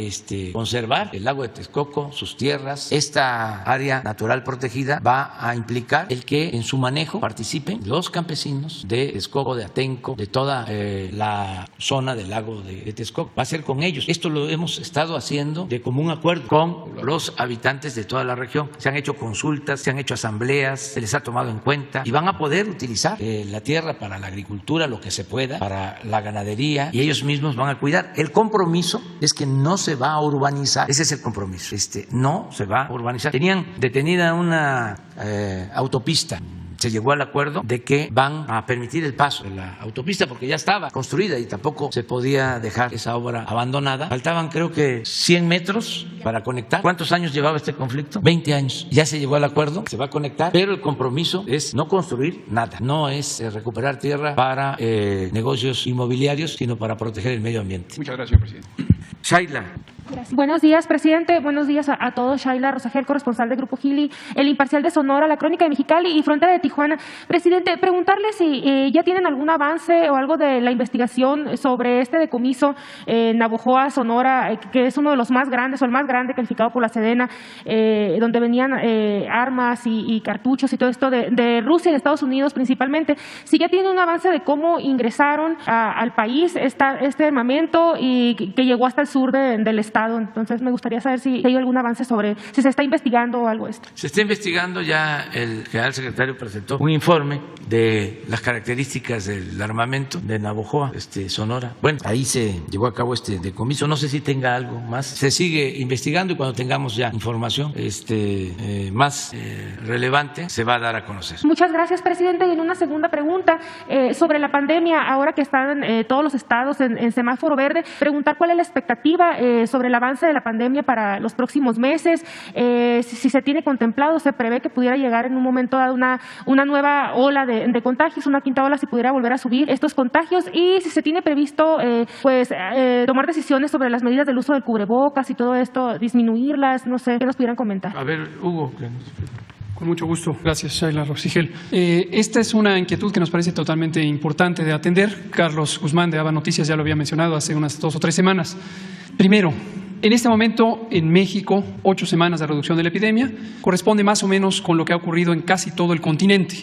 conservar el lago de Texcoco, sus tierras. Esta área natural protegida va a implicar el que en su manejo participen los campesinos de Texcoco, de Atenco, de toda la zona del lago de Texcoco. Va a ser con ellos. Esto lo hemos estado haciendo de común acuerdo con los habitantes de toda la región. Se han hecho consultas, se han hecho asambleas, se les ha tomado en cuenta y van a poder utilizar la tierra para la agricultura, lo que se pueda, para la ganadería, y ellos mismos van a cuidar. El compromiso es que no se va a urbanizar. Ese es el compromiso. No se va a urbanizar. Tenían detenida una autopista. Se llegó al acuerdo de que van a permitir el paso de la autopista porque ya estaba construida y tampoco se podía dejar esa obra abandonada. Faltaban creo que 100 metros para conectar. ¿Cuántos años llevaba este conflicto? 20 años. Ya se llegó al acuerdo, se va a conectar, pero el compromiso es no construir nada. No es recuperar tierra para negocios inmobiliarios, sino para proteger el medio ambiente. Muchas gracias, presidente. Shaila. Gracias. Buenos días, presidente. Buenos días a todos. Shaila Rosagel, corresponsal de Grupo Gili, El Imparcial de Sonora, La Crónica de Mexicali y Frontera de Tijuana. Presidente, preguntarle si ya tienen algún avance o algo de la investigación sobre este decomiso en Navojoa, Sonora, que es uno de los más grandes o el más grande calificado por la Sedena, donde venían armas y cartuchos y todo esto de Rusia y de Estados Unidos principalmente. Si ya tienen un avance de cómo ingresaron al país este armamento y que llegó hasta el sur del estado. Entonces me gustaría saber si hay algún avance sobre si se está investigando o algo esto. Se está investigando, ya el general secretario presentó un informe de las características del armamento de Navojoa, Sonora. Bueno, ahí se llevó a cabo este decomiso. No sé si tenga algo más. Se sigue investigando y cuando tengamos ya información más relevante se va a dar a conocer. Muchas gracias, presidente. Y en una segunda pregunta sobre la pandemia, ahora que están todos los estados en semáforo verde, preguntar cuál es la expectativa sobre el avance de la pandemia para los próximos meses, si se tiene contemplado, se prevé que pudiera llegar en un momento dado una nueva ola de contagios, una quinta ola, si pudiera volver a subir estos contagios, y si se tiene previsto tomar decisiones sobre las medidas del uso del cubrebocas y todo esto, disminuirlas, no sé, ¿qué nos pudieran comentar? A ver, Hugo. Con mucho gusto. Gracias, Shaila Rosagel. Esta es una inquietud que nos parece totalmente importante de atender. Carlos Guzmán de ABA Noticias ya lo había mencionado hace unas 2 o 3 semanas. Primero, en este momento en México, 8 semanas de reducción de la epidemia, corresponde más o menos con lo que ha ocurrido en casi todo el continente,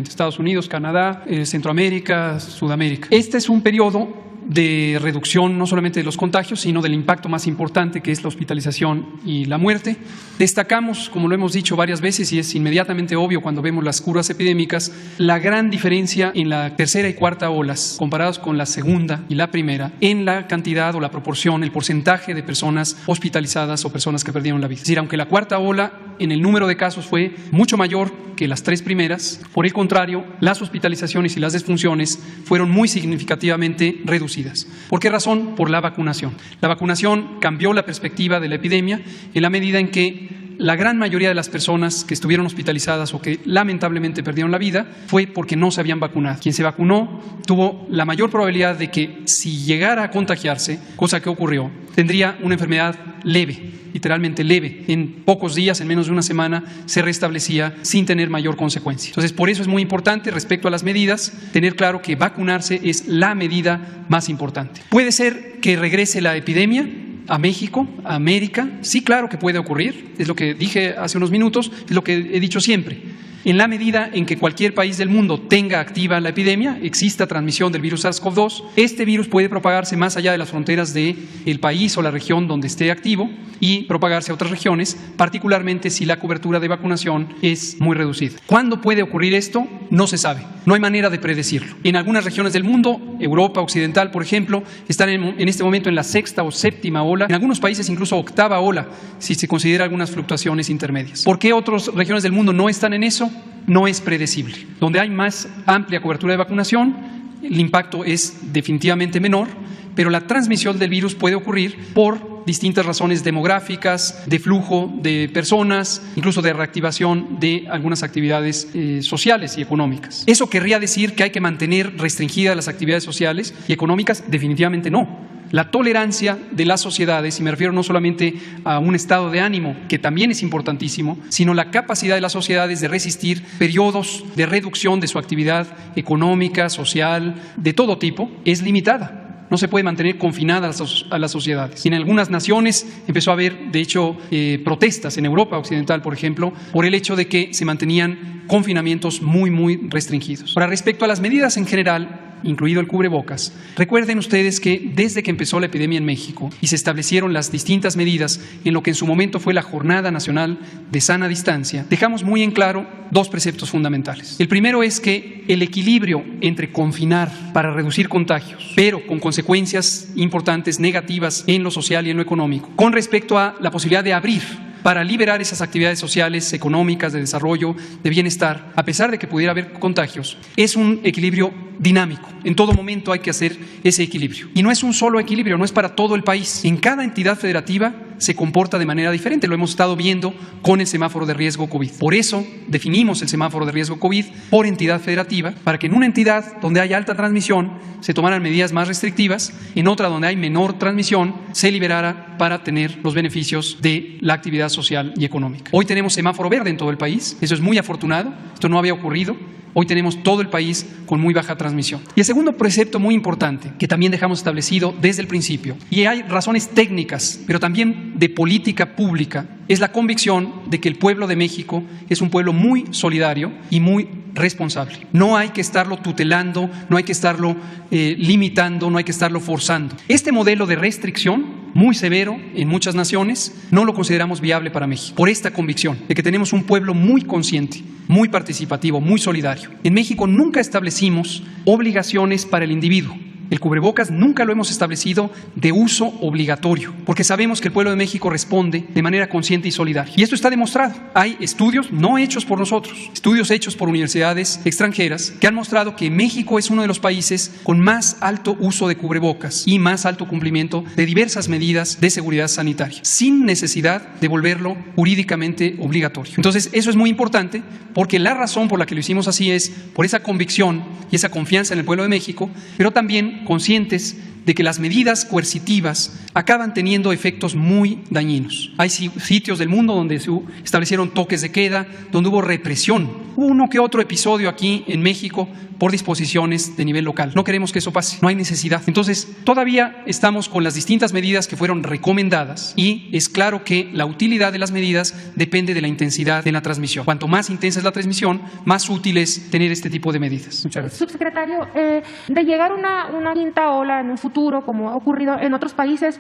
Estados Unidos, Canadá, Centroamérica, Sudamérica. Este es un periodo de reducción no solamente de los contagios, sino del impacto más importante, que es la hospitalización y la muerte. Destacamos, como lo hemos dicho varias veces y es inmediatamente obvio cuando vemos las curvas epidémicas, la gran diferencia en la tercera y cuarta olas comparados con la segunda y la primera en la cantidad o la proporción, el porcentaje de personas hospitalizadas o personas que perdieron la vida. Es decir, aunque la cuarta ola en el número de casos fue mucho mayor que las 3 primeras, por el contrario, las hospitalizaciones y las defunciones fueron muy significativamente reducidas. ¿Por qué razón? Por la vacunación. La vacunación cambió la perspectiva de la epidemia en la medida en que la gran mayoría de las personas que estuvieron hospitalizadas o que lamentablemente perdieron la vida fue porque no se habían vacunado. Quien se vacunó tuvo la mayor probabilidad de que si llegara a contagiarse, cosa que ocurrió, tendría una enfermedad leve, literalmente leve. En pocos días, en menos de una semana, se restablecía sin tener mayor consecuencia. Entonces, por eso es muy importante, respecto a las medidas, tener claro que vacunarse es la medida más importante. ¿Puede ser que regrese la epidemia a México, a América? Sí, claro que puede ocurrir. Es lo que dije hace unos minutos, es lo que he dicho siempre. En la medida en que cualquier país del mundo tenga activa la epidemia, exista transmisión del virus SARS-CoV-2, este virus puede propagarse más allá de las fronteras del país o la región donde esté activo y propagarse a otras regiones, particularmente si la cobertura de vacunación es muy reducida. ¿Cuándo puede ocurrir esto? No se sabe. No hay manera de predecirlo. En algunas regiones del mundo, Europa Occidental, por ejemplo, están en este momento en la 6ª o 7ª ola, en algunos países incluso 8ª ola, si se considera algunas fluctuaciones intermedias. ¿Por qué otras regiones del mundo no están en eso? No es predecible. Donde hay más amplia cobertura de vacunación, el impacto es definitivamente menor, pero la transmisión del virus puede ocurrir por distintas razones demográficas, de flujo de personas, incluso de reactivación de algunas actividades sociales y económicas. ¿Eso querría decir que hay que mantener restringidas las actividades sociales y económicas? Definitivamente no. La tolerancia de las sociedades, y me refiero no solamente a un estado de ánimo, que también es importantísimo, sino la capacidad de las sociedades de resistir periodos de reducción de su actividad económica, social, de todo tipo, es limitada. No se puede mantener confinadas a las sociedades. Y en algunas naciones empezó a haber, de hecho, protestas en Europa Occidental, por ejemplo, por el hecho de que se mantenían confinamientos muy restringidos. Ahora, respecto a las medidas en general, incluido el cubrebocas, recuerden ustedes que desde que empezó la epidemia en México y se establecieron las distintas medidas en lo que en su momento fue la Jornada Nacional de Sana Distancia, dejamos muy en claro dos preceptos fundamentales. El primero es que el equilibrio entre confinar para reducir contagios, pero con consecuencias importantes negativas en lo social y en lo económico, con respecto a la posibilidad de abrir para liberar esas actividades sociales, económicas, de desarrollo, de bienestar, a pesar de que pudiera haber contagios, es un equilibrio dinámico. En todo momento hay que hacer ese equilibrio. Y no es un solo equilibrio, no es para todo el país. En cada entidad federativa se comporta de manera diferente. Lo hemos estado viendo con el semáforo de riesgo COVID. Por eso definimos el semáforo de riesgo COVID por entidad federativa, para que en una entidad donde hay alta transmisión se tomaran medidas más restrictivas, en otra donde hay menor transmisión se liberara para tener los beneficios de la actividad social y económica. Hoy tenemos semáforo verde en todo el país. Eso es muy afortunado. Esto no había ocurrido. Hoy tenemos todo el país con muy baja transmisión. Y el segundo precepto muy importante, que también dejamos establecido desde el principio, y hay razones técnicas, pero también de política pública, es la convicción de que el pueblo de México es un pueblo muy solidario y muy responsable. No hay que estarlo tutelando, no hay que estarlo limitando, no hay que estarlo forzando. Este modelo de restricción, muy severo en muchas naciones, no lo consideramos viable para México, por esta convicción de que tenemos un pueblo muy consciente, muy participativo, muy solidario. En México nunca establecimos obligaciones para el individuo. El cubrebocas nunca lo hemos establecido de uso obligatorio, porque sabemos que el pueblo de México responde de manera consciente y solidaria. Y esto está demostrado. Hay estudios no hechos por nosotros, estudios hechos por universidades extranjeras que han mostrado que México es uno de los países con más alto uso de cubrebocas y más alto cumplimiento de diversas medidas de seguridad sanitaria, sin necesidad de volverlo jurídicamente obligatorio. Entonces, eso es muy importante, porque la razón por la que lo hicimos así es por esa convicción y esa confianza en el pueblo de México, pero también conscientes de que las medidas coercitivas acaban teniendo efectos muy dañinos. Hay sitios del mundo donde se establecieron toques de queda, donde hubo represión. Hubo uno que otro episodio aquí en México por disposiciones de nivel local. No queremos que eso pase, no hay necesidad. Entonces, todavía estamos con las distintas medidas que fueron recomendadas y es claro que la utilidad de las medidas depende de la intensidad de la transmisión. Cuanto más intensa es la transmisión, más útil es tener este tipo de medidas. Muchas gracias. Subsecretario, de llegar una quinta ola en un futuro, como ha ocurrido en otros países,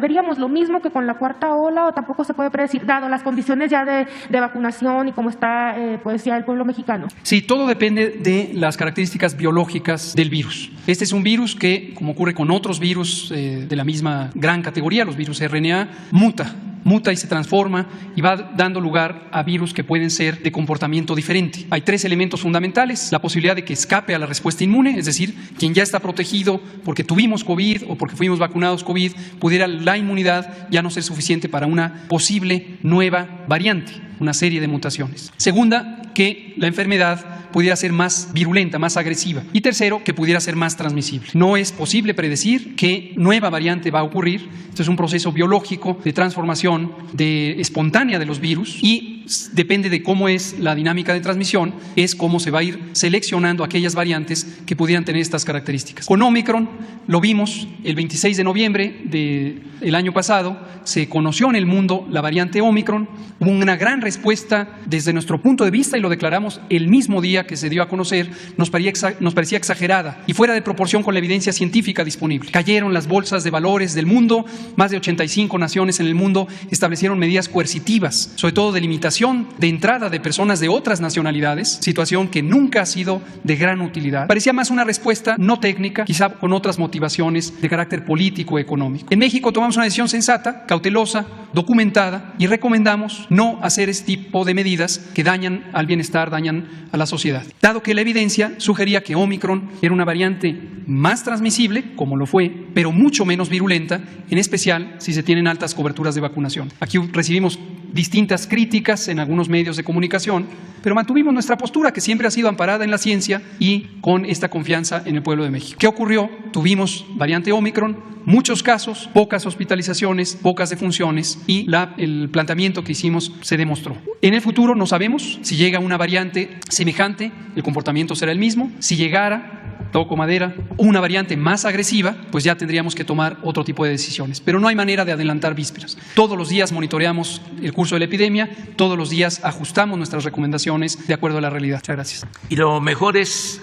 ¿veríamos lo mismo que con la cuarta ola o tampoco se puede predecir, dado las condiciones ya de vacunación y cómo está pues ya el pueblo mexicano? Sí, todo depende de las características biológicas del virus. Este es un virus que, como ocurre con otros virus de la misma gran categoría, los virus RNA, muta y se transforma y va dando lugar a virus que pueden ser de comportamiento diferente. Hay tres elementos fundamentales: la posibilidad de que escape a la respuesta inmune, es decir, quien ya está protegido porque tuvimos COVID o porque fuimos vacunados COVID, pudiera la inmunidad ya no ser suficiente para una posible nueva variante, una serie de mutaciones. Segunda, que la enfermedad pudiera ser más virulenta, más agresiva. Y tercero, que pudiera ser más transmisible. No es posible predecir qué nueva variante va a ocurrir. Esto es un proceso biológico de transformación espontánea de los virus y depende de cómo es la dinámica de transmisión, es cómo se va a ir seleccionando aquellas variantes que pudieran tener estas características. Con Omicron lo vimos el 26 de noviembre del año pasado, se conoció en el mundo la variante Omicron, hubo una gran respuesta desde nuestro punto de vista y lo declaramos el mismo día que se dio a conocer, nos parecía exagerada y fuera de proporción con la evidencia científica disponible. Cayeron las bolsas de valores del mundo, más de 85 naciones en el mundo establecieron medidas coercitivas, sobre todo de limitación de entrada de personas de otras nacionalidades, situación que nunca ha sido de gran utilidad. Parecía más una respuesta no técnica, quizá con otras motivaciones de carácter político o económico. En México tomamos una decisión sensata, cautelosa, documentada y recomendamos no hacer este tipo de medidas que dañan al bienestar, dañan a la sociedad. Dado que la evidencia sugería que Omicron era una variante más transmisible, como lo fue, pero mucho menos virulenta, en especial si se tienen altas coberturas de vacunación. Aquí recibimos distintas críticas en algunos medios de comunicación, pero mantuvimos nuestra postura que siempre ha sido amparada en la ciencia y con esta confianza en el pueblo de México. ¿Qué ocurrió? Tuvimos variante Omicron, muchos casos, pocas hospitalizaciones, pocas defunciones y el planteamiento que hicimos se demostró. En el futuro no sabemos si llega una variante semejante, el comportamiento será el mismo. Si llegara, toco madera, una variante más agresiva, pues ya tendríamos que tomar otro tipo de decisiones. Pero no hay manera de adelantar vísperas. Todos los días monitoreamos el curso de la epidemia, todos los días ajustamos nuestras recomendaciones de acuerdo a la realidad. Muchas gracias. Y lo mejor es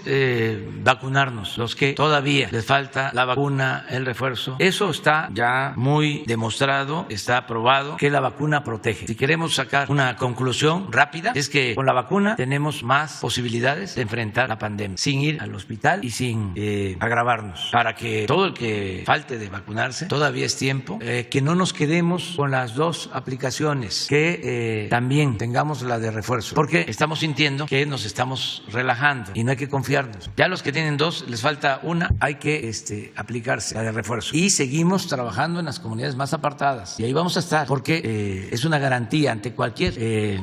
vacunarnos, los que todavía les falta la vacuna, el refuerzo. Eso está ya muy demostrado, está probado que la vacuna protege. Si queremos sacar una conclusión rápida, es que con la vacuna tenemos más posibilidades de enfrentar la pandemia, sin ir al hospital y sin agravarnos. Para que todo el que falte de vacunarse, todavía es tiempo, que no nos quedemos con las dos aplicaciones, que también tengamos la de refuerzo, porque estamos sintiendo que nos estamos relajando y no hay que confiarnos. Ya los que tienen dos, les falta una, hay que aplicarse la de refuerzo. Y seguimos trabajando en las comunidades más apartadas y ahí vamos a estar, porque es una garantía ante cualquier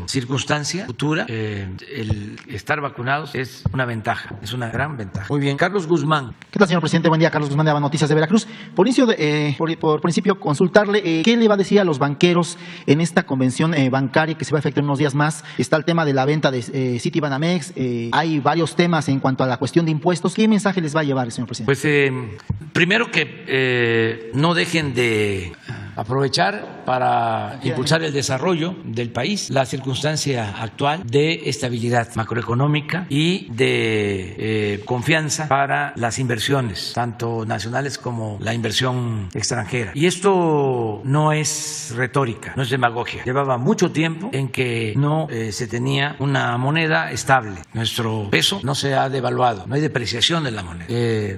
circunstancia futura. El estar vacunados es una ventaja, es una gran ventaja. Muy bien. Carlos Guzmán. ¿Qué tal, señor presidente? Buen día, Carlos Guzmán de Aba Noticias de Veracruz. Por principio, consultarle qué le va a decir a los banqueros en esta convención bancaria que se va a efectuar en unos días más. Está el tema de la venta de Citibanamex, hay varios temas en cuanto a la cuestión de impuestos. ¿Qué mensaje les va a llevar, señor presidente? Pues primero que no dejen de aprovechar para impulsar el desarrollo del país, la circunstancia actual de estabilidad macroeconómica y de confianza para las inversiones, tanto nacionales como la inversión extranjera. Y esto no es retórica, no es demagogia. Llevaba mucho tiempo en que no se tenía una moneda estable. Nuestro peso no se ha devaluado, no hay depreciación de la moneda.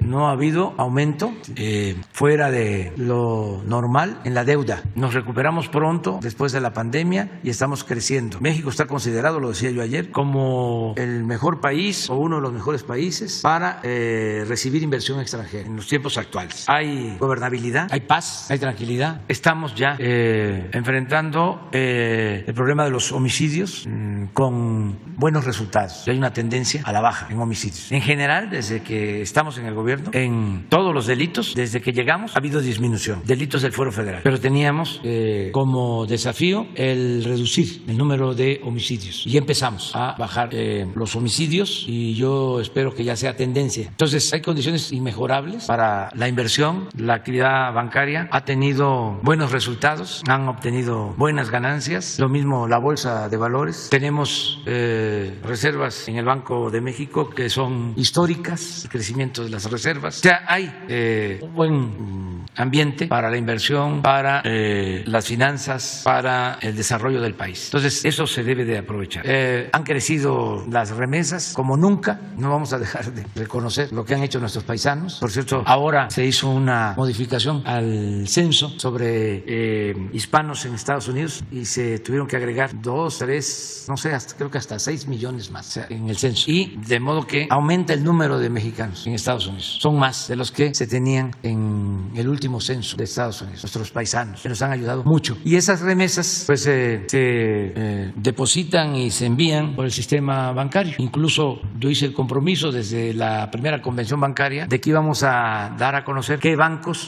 No ha habido aumento fuera de lo normal en la deuda. Nos recuperamos pronto después de la pandemia y estamos creciendo. México está considerado, lo decía yo ayer, como el mejor país o uno de los mejores países para recibir inversión extranjera en los tiempos actuales. Hay gobernabilidad, hay paz, hay tranquilidad. Estamos ya enfrentando el problema de los homicidios con buenos resultados. Hay una tendencia a la baja en homicidios. En general, desde que estamos en el gobierno, en todos los delitos, desde que llegamos, ha habido disminución. Delitos del Fuero Federal. Pero teníamos como desafío el reducir el número de homicidios. Y empezamos a bajar los homicidios y yo espero que ya sea tendencia. Entonces, hay condiciones inmejorables para la inversión. La actividad bancaria ha tenido buenos resultados, han obtenido buenas ganancias. Lo mismo la bolsa de valores. Tenemos reservas en el Banco de México que son históricas, el crecimiento de las reservas. O sea, hay un buen ambiente para la inversión, para las finanzas, para el desarrollo del país. Entonces, eso se debe de aprovechar. Han crecido las remesas como nunca. No vamos a dejar de reconocer lo que han hecho nuestros paisanos. Por cierto, ahora se hizo una modificación al censo sobre hispanos en Estados Unidos y se tuvieron que agregar 2, 3, no sé, creo que hasta 6 millones más en el censo. Y de modo que aumenta el número de mexicanos en Estados Unidos. Son más de los que se tenían en el último censo de Estados Unidos. Nuestros paisanos que nos han ayudado mucho. Y esas remesas pues se depositan y se envían por el sistema bancario. Incluso yo hice el compromiso desde la primera convención bancaria de que íbamos a dar a conocer qué bancos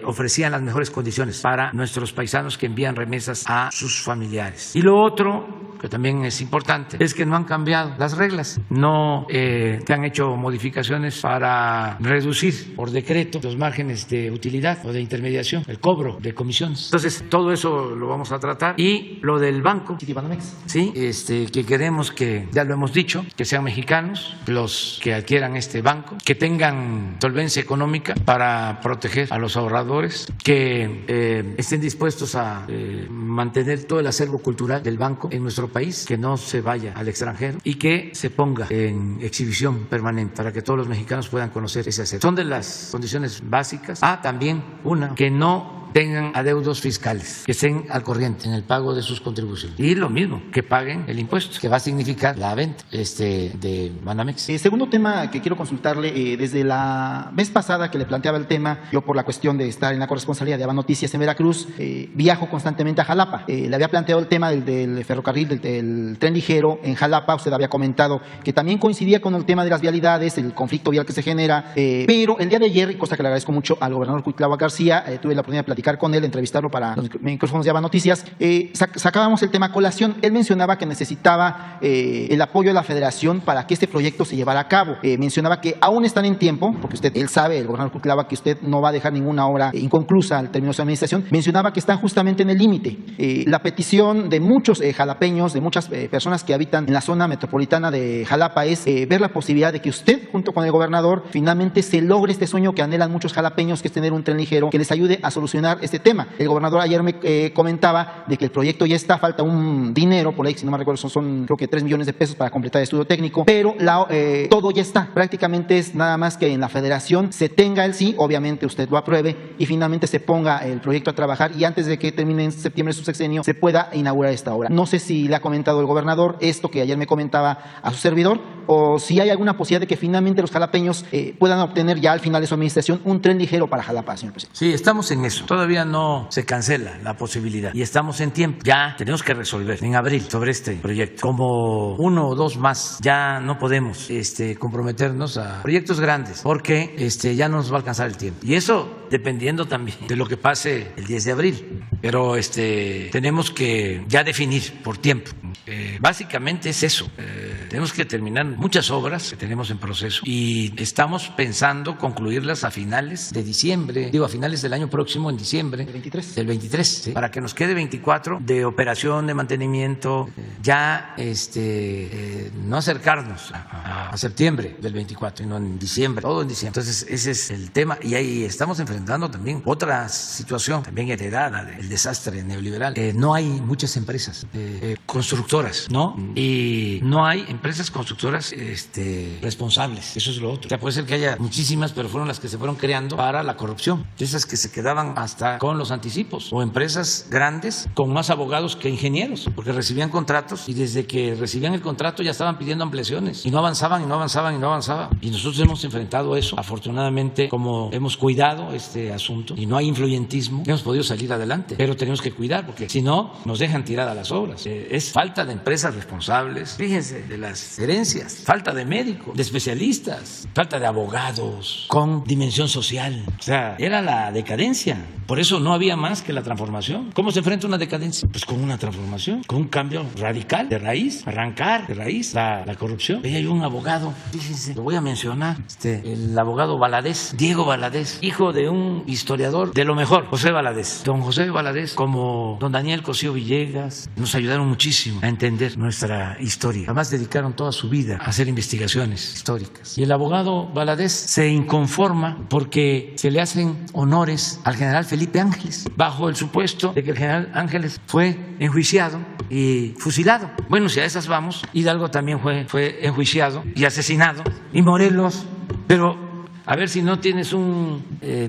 ofrecían las mejores condiciones para nuestros paisanos que envían remesas a sus familiares. Y lo otro que también es importante, es que no han cambiado las reglas, no se han hecho modificaciones para reducir por decreto los márgenes de utilidad o de intermediación, el cobro de comisiones. Entonces, todo eso lo vamos a tratar. Y lo del banco, sí, que queremos que, ya lo hemos dicho, que sean mexicanos los que adquieran este banco, que tengan solvencia económica para proteger a los ahorradores, que estén dispuestos a mantener todo el acervo cultural del banco en nuestro país, que no se vaya al extranjero y que se ponga en exhibición permanente para que todos los mexicanos puedan conocer ese acervo. Son de las condiciones básicas. También una, que no tengan adeudos fiscales, que estén al corriente en el pago de sus contribuciones. Y lo mismo, que paguen el impuesto, que va a significar la venta de Banamex. Segundo tema que quiero consultarle, desde la vez pasada que le planteaba el tema, yo por la cuestión de estar en la corresponsalía de Aba Noticias en Veracruz, viajo constantemente a Jalapa. Le había planteado el tema del ferrocarril, del tren ligero en Jalapa. Usted había comentado que también coincidía con el tema de las vialidades, el conflicto vial que se genera, pero el día de ayer, cosa que le agradezco mucho al gobernador Cuitlahua García, tuve la oportunidad de platicar con él, entrevistarlo para los micrófonos de Aba Noticias, sacábamos el tema a colación. Él mencionaba que necesitaba el apoyo de la federación para que este proyecto se llevara a cabo. Mencionaba que aún están en tiempo, porque él sabe, el gobernador Cuitlahua, que usted no va a dejar ninguna obra inconclusa al término de su administración. Mencionaba que están justamente en el límite. La petición de muchos jalapeños, de muchas personas que habitan en la zona metropolitana de Jalapa es ver la posibilidad de que usted, junto con el gobernador, finalmente se logre este sueño que anhelan muchos jalapeños, que es tener un tren ligero que les ayude a solucionar este tema. El gobernador ayer me comentaba de que el proyecto ya está, falta un dinero, por ahí, si no me recuerdo, son creo que 3 millones de pesos para completar el estudio técnico, pero todo ya está. Prácticamente es nada más que en la federación se tenga el sí, obviamente usted lo apruebe y finalmente se ponga el proyecto a trabajar y antes de que termine en septiembre su sexenio se pueda inaugurar esta obra. No sé si le ha comentado el gobernador esto que ayer me comentaba a su servidor, o si hay alguna posibilidad de que finalmente los jalapeños puedan obtener ya al final de su administración un tren ligero para Jalapa, señor presidente. Sí, estamos en eso. Todavía no se cancela la posibilidad y estamos en tiempo. Ya tenemos que resolver en abril sobre este proyecto. Como 1 o 2 más, ya no podemos comprometernos a proyectos grandes porque ya no nos va a alcanzar el tiempo. Y eso dependiendo también de lo que pase el 10 de abril. Pero tenemos que ya definir por tiempo. Básicamente es eso. Tenemos que terminar muchas obras que tenemos en proceso y estamos pensando concluirlas a finales de diciembre, a finales del año próximo, en diciembre del 23, ¿sí? Para que nos quede 24 de operación, de mantenimiento, ya no acercarnos a septiembre del 24, sino en diciembre, todo en diciembre. Entonces ese es el tema y ahí estamos enfrentando también otra situación, también heredada del desastre neoliberal. No hay muchas empresas constructoras, ¿no? Y no hay empresas constructoras responsables. Eso es lo otro. O sea, puede ser que haya muchísimas, pero fueron las que se fueron creando para la corrupción. Esas que se quedaban hasta con los anticipos. O empresas grandes con más abogados que ingenieros, porque recibían contratos y desde que recibían el contrato ya estaban pidiendo ampliaciones y no avanzaban y no avanzaban y no avanzaban. Y nosotros hemos enfrentado eso. Afortunadamente, como hemos cuidado este asunto y no hay influyentismo, hemos podido salir adelante. Pero tenemos que cuidar porque si no, nos dejan tiradas las obras. Es falta de empresas responsables. Fíjense, de las herencias, falta de médicos, de especialistas, falta de abogados con dimensión social. O sea, era la decadencia. Por eso no había más que la transformación. ¿Cómo se enfrenta una decadencia? Pues con una transformación, con un cambio radical de raíz, arrancar de raíz la corrupción. Veía yo un abogado, fíjense, lo voy a mencionar, el abogado Valadez, Diego Valadez, hijo de un historiador de lo mejor, José Valadez. Don José Valadez, como don Daniel Cosío Villegas, nos ayudaron muchísimo a entender nuestra historia. Además dedicaron toda su vida a hacer investigaciones históricas. Y el abogado Valadez se inconforma porque se le hacen honores al general Felipe Ángeles, bajo el supuesto de que el general Ángeles fue enjuiciado y fusilado. Bueno, si a esas vamos, Hidalgo también fue enjuiciado y asesinado, y Morelos, pero a ver si no tienes un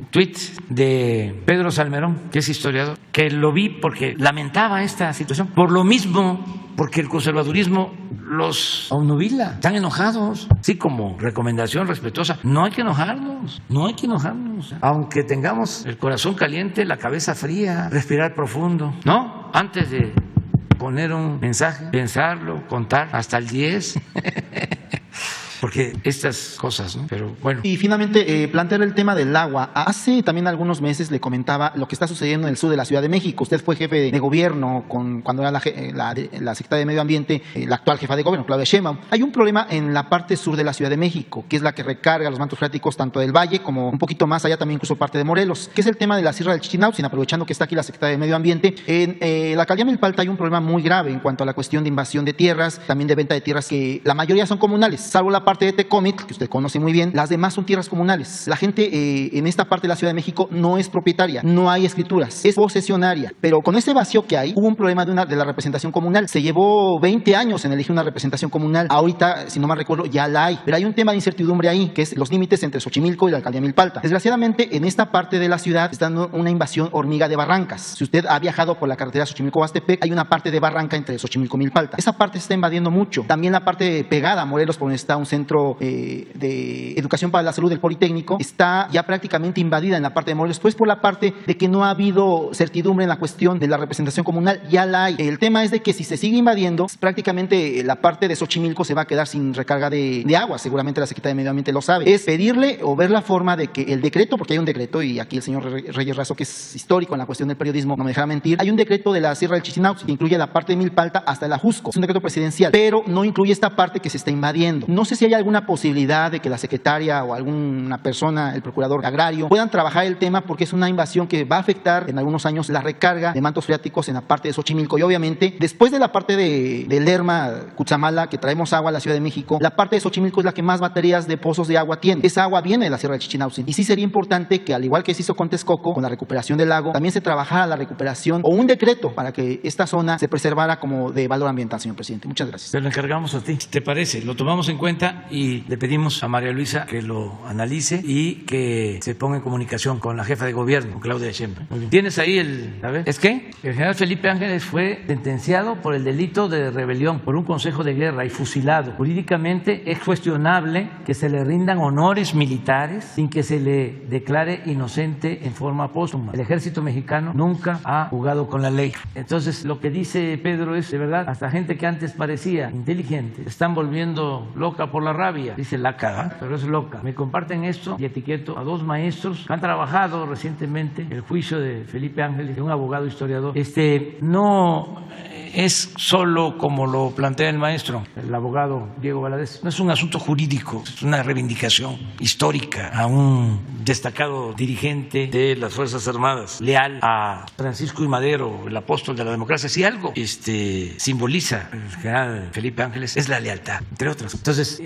tuit de Pedro Salmerón, que es historiador, que lo vi porque lamentaba esta situación, por lo mismo, porque el conservadurismo los obnubila, están enojados. Sí, como recomendación respetuosa, no hay que enojarnos, no hay que enojarnos, aunque tengamos el corazón caliente, la cabeza fría, respirar profundo, ¿no? Antes de poner un mensaje, pensarlo, contar hasta el 10. porque estas cosas, ¿no? Pero bueno. Y finalmente, plantear el tema del agua. Hace también algunos meses le comentaba lo que está sucediendo en el sur de la Ciudad de México. Usted fue jefe de gobierno cuando era la secretaria de Medio Ambiente, la actual jefa de gobierno, Claudia Sheinbaum. Hay un problema en la parte sur de la Ciudad de México, que es la que recarga los mantos freáticos tanto del Valle como un poquito más allá, también incluso parte de Morelos, que es el tema de la Sierra del Chichinautzin, aprovechando que está aquí la secretaria de Medio Ambiente. En la alcaldía Milpalta hay un problema muy grave en cuanto a la cuestión de invasión de tierras, también de venta de tierras que la mayoría son comunales, salvo la parte de Tecómitl, que usted conoce muy bien. Las demás son tierras comunales. La gente en esta parte de la Ciudad de México no es propietaria, no hay escrituras, es posesionaria. Pero con ese vacío que hay, hubo un problema de la representación comunal. Se llevó 20 años en elegir una representación comunal. Ahorita, si no mal recuerdo, ya la hay. Pero hay un tema de incertidumbre ahí, que es los límites entre Xochimilco y la alcaldía Milpalta. Desgraciadamente, en esta parte de la ciudad está dando una invasión hormiga de barrancas. Si usted ha viajado por la carretera Xochimilco-Huastepec, hay una parte de barranca entre Xochimilco y Milpalta. Esa parte se está invadiendo mucho. También la parte pegada a Morelos, por donde está un centro de educación para la salud del Politécnico, está ya prácticamente invadida en la parte de Morelos, pues por la parte de que no ha habido certidumbre en la cuestión de la representación comunal, ya la hay. El tema es de que si se sigue invadiendo, prácticamente la parte de Xochimilco se va a quedar sin recarga de agua, seguramente la Secretaría de Medio Ambiente lo sabe. Es pedirle o ver la forma de que el decreto, porque hay un decreto, y aquí el señor Reyes Razo, que es histórico en la cuestión del periodismo, no me dejará mentir, hay un decreto de la Sierra del Chichinautzin que incluye la parte de Milpalta hasta el Ajusco. Es un decreto presidencial, pero no incluye esta parte que se está invadiendo. No sé si hay alguna posibilidad de que la secretaria o alguna persona, el procurador agrario, puedan trabajar el tema, porque es una invasión que va a afectar en algunos años la recarga de mantos freáticos en la parte de Xochimilco. Y obviamente, después de la parte de Lerma, Cutzamala, que traemos agua a la Ciudad de México, la parte de Xochimilco es la que más baterías de pozos de agua tiene. Esa agua viene de la Sierra del Chichinautzin. Y sí sería importante que, al igual que se hizo con Texcoco, con la recuperación del lago, también se trabajara la recuperación o un decreto para que esta zona se preservara como de valor ambiental, señor presidente. Muchas gracias. Te lo encargamos a ti. ¿Te parece? Lo tomamos en cuenta y le pedimos a María Luisa que lo analice y que se ponga en comunicación con la jefa de gobierno, Claudia Sheinbaum. Muy bien. ¿Tienes ahí a ver? Es que el general Felipe Ángeles fue sentenciado por el delito de rebelión por un consejo de guerra y fusilado. Jurídicamente es cuestionable que se le rindan honores militares sin que se le declare inocente en forma póstuma. El ejército mexicano nunca ha jugado con la ley. Entonces, lo que dice Pedro es, de verdad, hasta gente que antes parecía inteligente, están volviendo loca por la rabia. Dice laca, pero es loca. Me comparten esto y etiqueto a 2 maestros que han trabajado recientemente el juicio de Felipe Ángeles, de un abogado historiador. No es solo como lo plantea el maestro, el abogado Diego Valadez. No es un asunto jurídico, es una reivindicación histórica a un destacado dirigente de las Fuerzas Armadas, leal a Francisco I. Madero, el apóstol de la democracia. Si algo simboliza el general Felipe Ángeles, es la lealtad, entre otras. Entonces,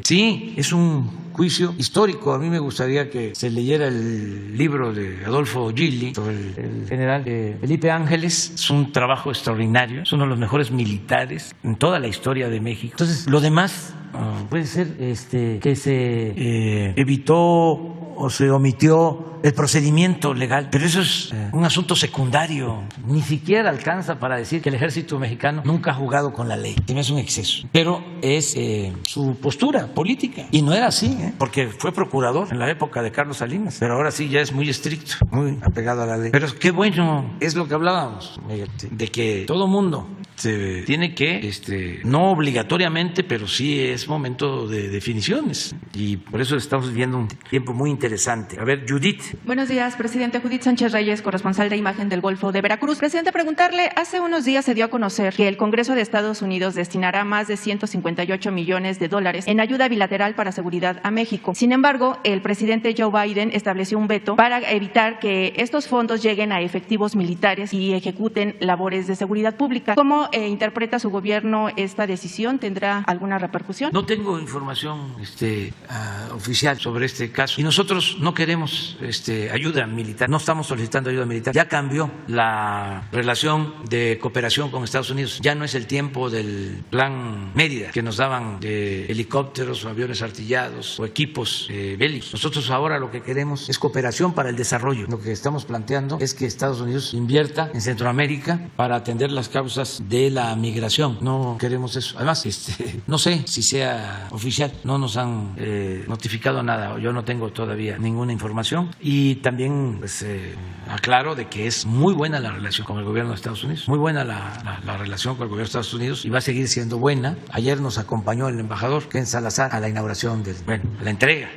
sí, es un juicio histórico. A mí me gustaría que se leyera el libro de Adolfo Gili sobre el general Felipe Ángeles. Es un trabajo extraordinario, es uno de los mejores militares en toda la historia de México. Entonces, lo demás puede ser que se evitó o se omitió el procedimiento legal, pero eso es un asunto secundario. Ni siquiera alcanza para decir que el ejército mexicano nunca ha jugado con la ley. Es un exceso, pero es su postura política. Y no era así, porque fue procurador en la época de Carlos Salinas, pero ahora sí ya es muy estricto, muy apegado a la ley. Pero qué bueno, es lo que hablábamos, de que todo mundo se tiene que, no obligatoriamente, pero sí es momento de definiciones. Y por eso estamos viviendo un tiempo muy interesante. A ver, Judith. Buenos días, presidente. Judith Sánchez Reyes, corresponsal de Imagen del Golfo de Veracruz. Presidente, preguntarle, hace unos días se dio a conocer que el Congreso de Estados Unidos destinará más de $158 millones en ayuda bilateral para seguridad a México. Sin embargo, el presidente Joe Biden estableció un veto para evitar que estos fondos lleguen a efectivos militares y ejecuten labores de seguridad pública. ¿Cómo interpreta su gobierno esta decisión? ¿Tendrá alguna repercusión? No tengo información oficial sobre este caso y nosotros no queremos ayuda militar, no estamos solicitando ayuda militar. Ya cambió la relación de cooperación con Estados Unidos, ya no es el tiempo del plan Mérida, que nos daban de helicópteros o aviones artillados o equipos bélicos. Nosotros ahora lo que queremos es cooperación para el desarrollo. Lo que estamos planteando es que Estados Unidos invierta en Centroamérica para atender las causas de de la migración. No queremos eso. Además, no sé si sea oficial, no nos han notificado nada, yo no tengo todavía ninguna información. Y también pues, aclaro de que es muy buena la relación con el gobierno de Estados Unidos, muy buena la relación con el gobierno de Estados Unidos, y va a seguir siendo buena. Ayer nos acompañó el embajador Ken Salazar a la inauguración a la entrega